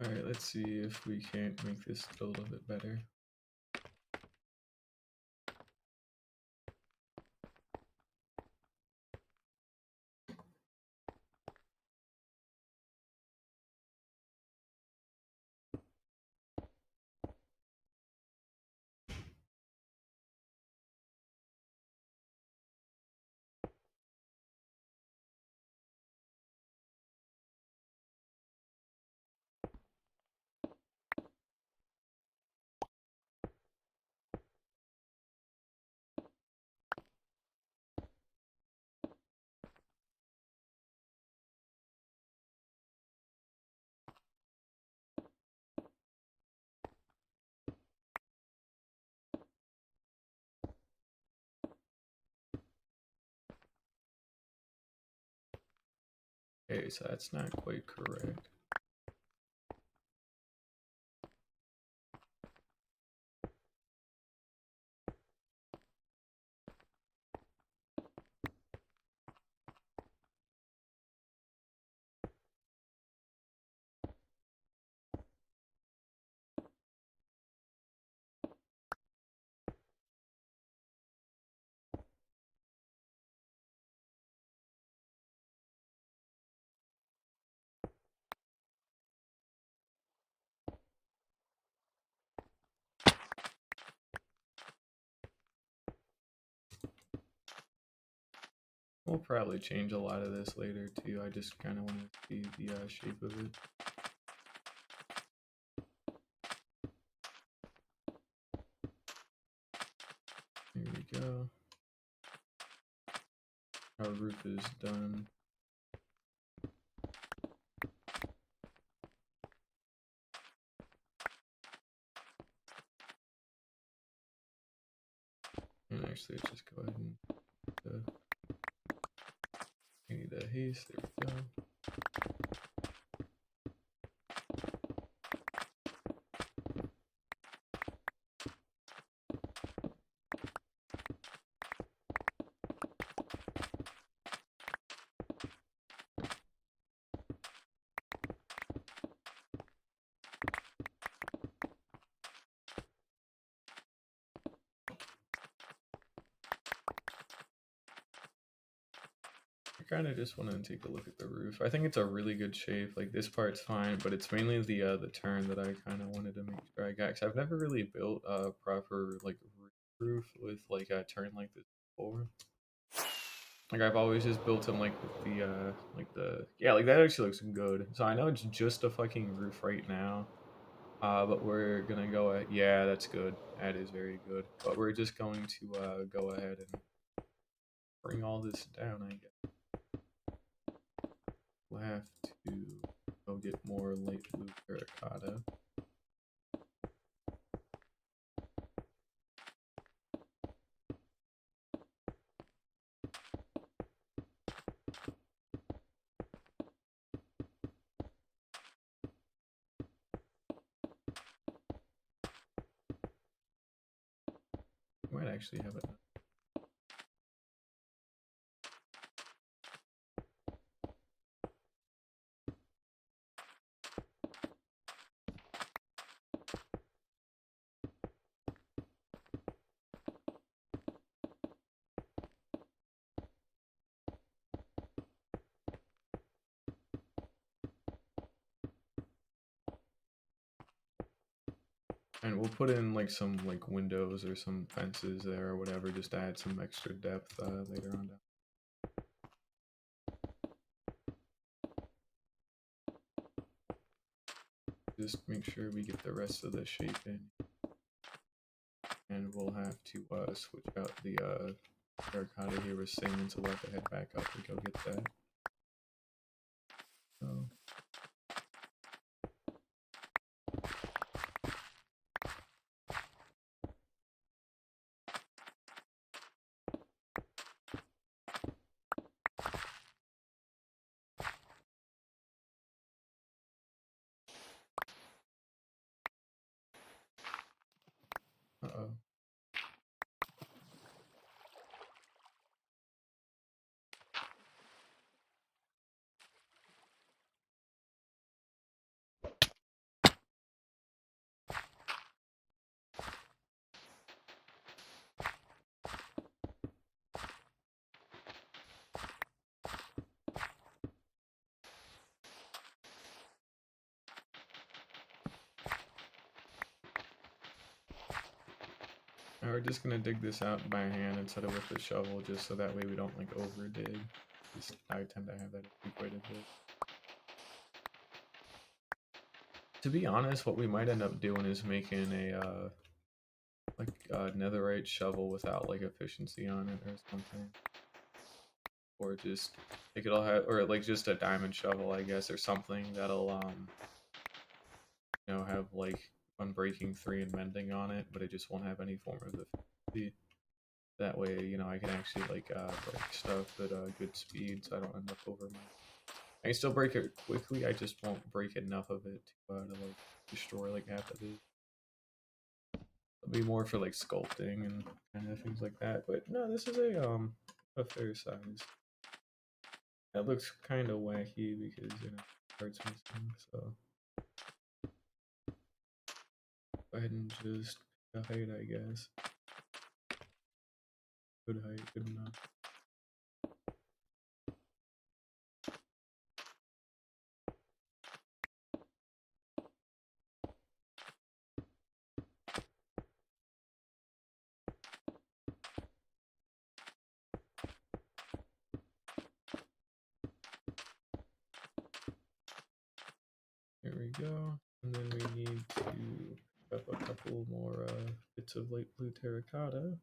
all right, let's see if we can't make this a little bit better. Okay, so that's not quite correct. We'll probably change a lot of this later too. I just kind of want to see the shape of it. Here we go. Our roof is done. And actually, let's just go ahead and we need a haste. There we go. Kind of just want to take a look at the roof. I think it's a really good shape. Like this part's fine, but it's mainly the turn that I kind of wanted to make sure I got. Cause I've never really built a proper like roof with like a turn like this before. Like I've always just built them like with the yeah, like that actually looks good. So I know it's just a fucking roof right now. But we're gonna go at yeah, that's good. That is very good. But we're just going to go ahead and bring all this down, I guess. We'll have to go get more light blue terracotta. We might actually have it. And we'll put in like some like windows or some fences there or whatever, just to add some extra depth later on down. Just make sure we get the rest of the shape in. And we'll have to switch out the terracotta he was saying, so we'll have to head back up to go get that. So. Uh-oh. Now we're just gonna dig this out by hand instead of with the shovel, just so that way we don't like over dig. I tend to have that quite a bit. To be honest, what we might end up doing is making a like a netherite shovel without like efficiency on it or something, or just like it'll have, or like just a diamond shovel, I guess, or something that'll you know, have like unbreaking 3 and mending on it, but it just won't have any form of efficiency. That way, you know, I can actually like break stuff at good speed, so I don't end up over my. I can still break it quickly. I just won't break enough of it to like destroy like half of it. It'll be more for like sculpting and kind of things like that. But no, this is a fair size. That looks kind of wacky because you know parts missing. So go ahead and just pick a height, I guess. Good height, good enough. There we go. And then we need to pick up a couple more bits of light blue terracotta.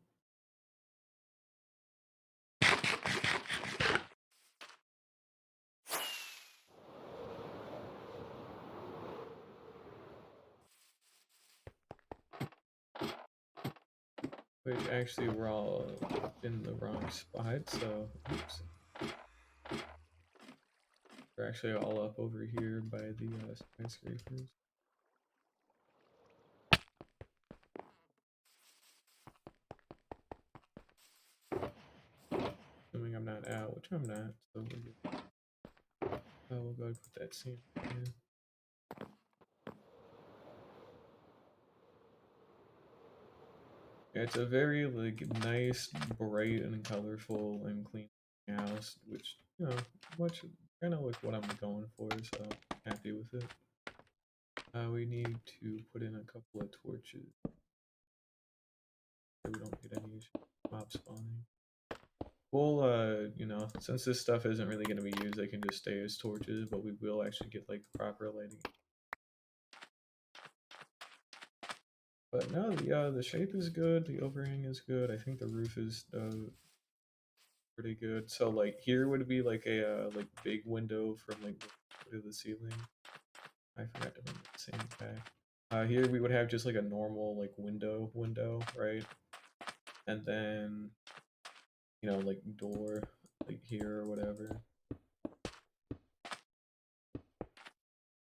Which actually we're all in the wrong spot, so oops. We're actually all up over here by the skyscrapers. Assuming I'm not out, which I'm not, so we're good. Oh, we'll go ahead and put that sand in. Yeah, it's a very like nice, bright, and colorful and clean house, which much kind of like what I'm going for. So happy with it. We need to put in a couple of torches so we don't get any mob spawning. Well, since this stuff isn't really going to be used, they can just stay as torches, but we will actually get like proper lighting. But no, the shape is good, the overhang is good. I think the roof is pretty good. So like here would be like a like big window from like to the ceiling. I forgot to bring the same back. Here we would have just like a normal like window, right? And then like door like here or whatever.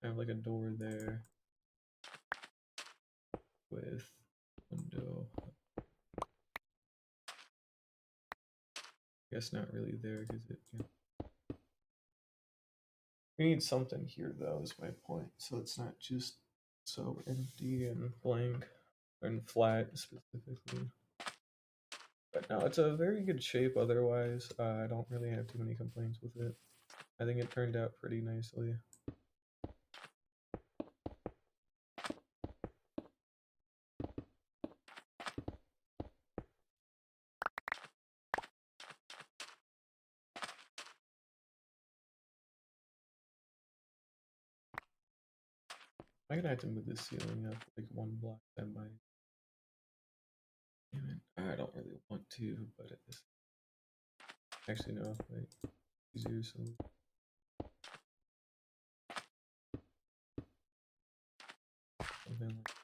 I have like a door there with window. I guess not really there because we need something here though is my point. So it's not just so empty and blank and flat specifically. But no, it's a very good shape otherwise. I don't really have too many complaints with it. I think it turned out pretty nicely. I'm gonna have to move this ceiling up like one block. I might. Damn it. I don't really want to, but at this. Actually, no. Wait. Easier so. Something like.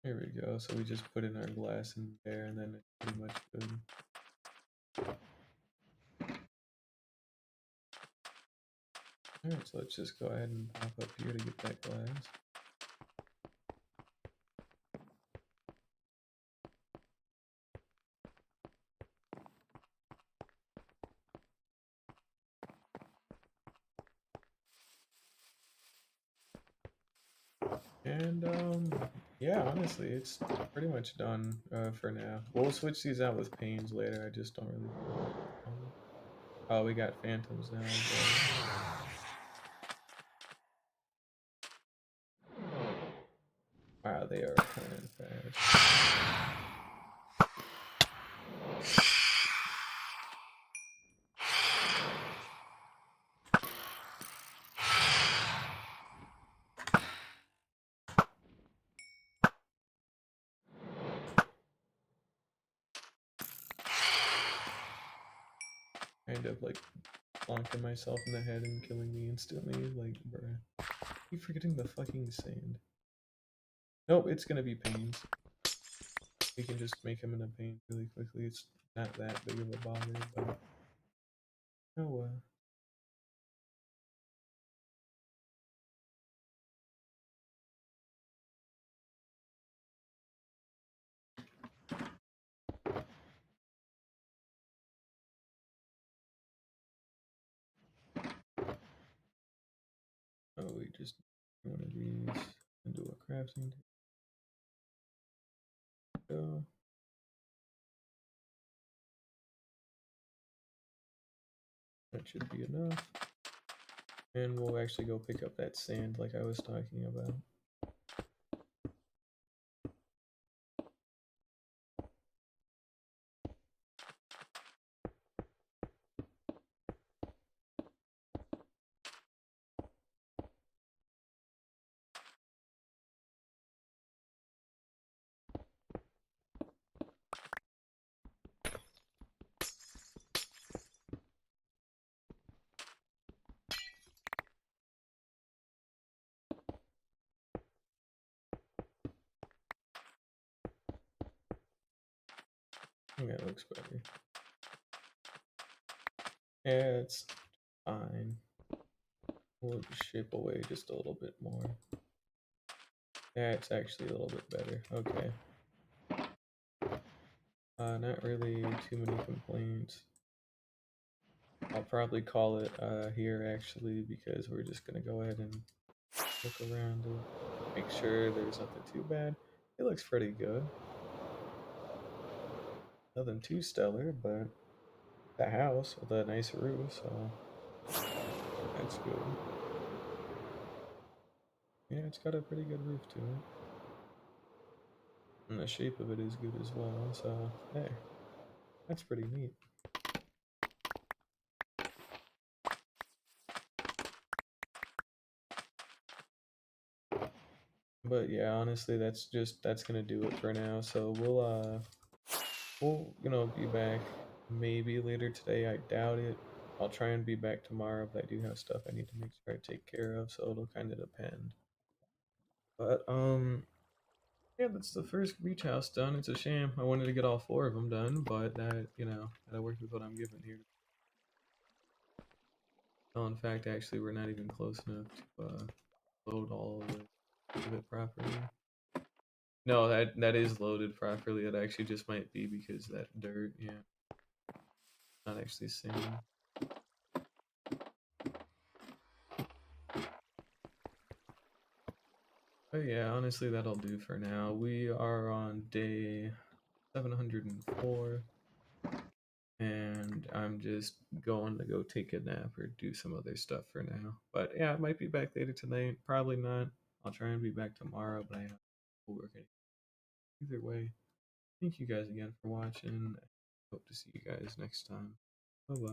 Here we go. So we just put in our glass in there, and then it's pretty much good. Alright, so let's just go ahead and pop up here to get that glass. And yeah, honestly, it's pretty much done for now. We'll switch these out with panes later. I just don't really. Oh, we got phantoms now. Wow, they are coming fast. Kind of like plonking myself in the head and killing me instantly. Like, bruh. Keep forgetting the fucking sand. Nope, it's gonna be pains. We can just make him in a pain really quickly. It's not that big of a bother, but oh oh, we just one of these and do a crafting. Go. That should be enough. And we'll actually go pick up that sand like I was talking about. Okay, that looks better. Yeah, it's fine. We'll shape away just a little bit more. Yeah, it's actually a little bit better. Okay. Not really too many complaints. I'll probably call it here actually because we're just gonna go ahead and look around and make sure there's nothing too bad. It looks pretty good. Nothing too stellar, but the house with a nice roof, so that's good. Yeah, it's got a pretty good roof to it. And the shape of it is good as well, so hey, that's pretty neat. But yeah, honestly, that's gonna do it for now. So we'll be back maybe later today. I doubt it. I'll try and be back tomorrow, but I do have stuff I need to make sure I take care of, so it'll kind of depend. But yeah, that's the first beach house done. It's a shame. I wanted to get all four of them done, but gotta work with what I'm given here. Oh, in fact, actually, we're not even close enough to load all of it properly. No, that is loaded properly. It actually just might be because that dirt, yeah, not actually sand. But yeah, honestly, that'll do for now. We are on day 704, and I'm just going to go take a nap or do some other stuff for now. But yeah, I might be back later tonight. Probably not. I'll try and be back tomorrow, but I have working. Either way, thank you guys again for watching. Hope to see you guys next time. Bye bye.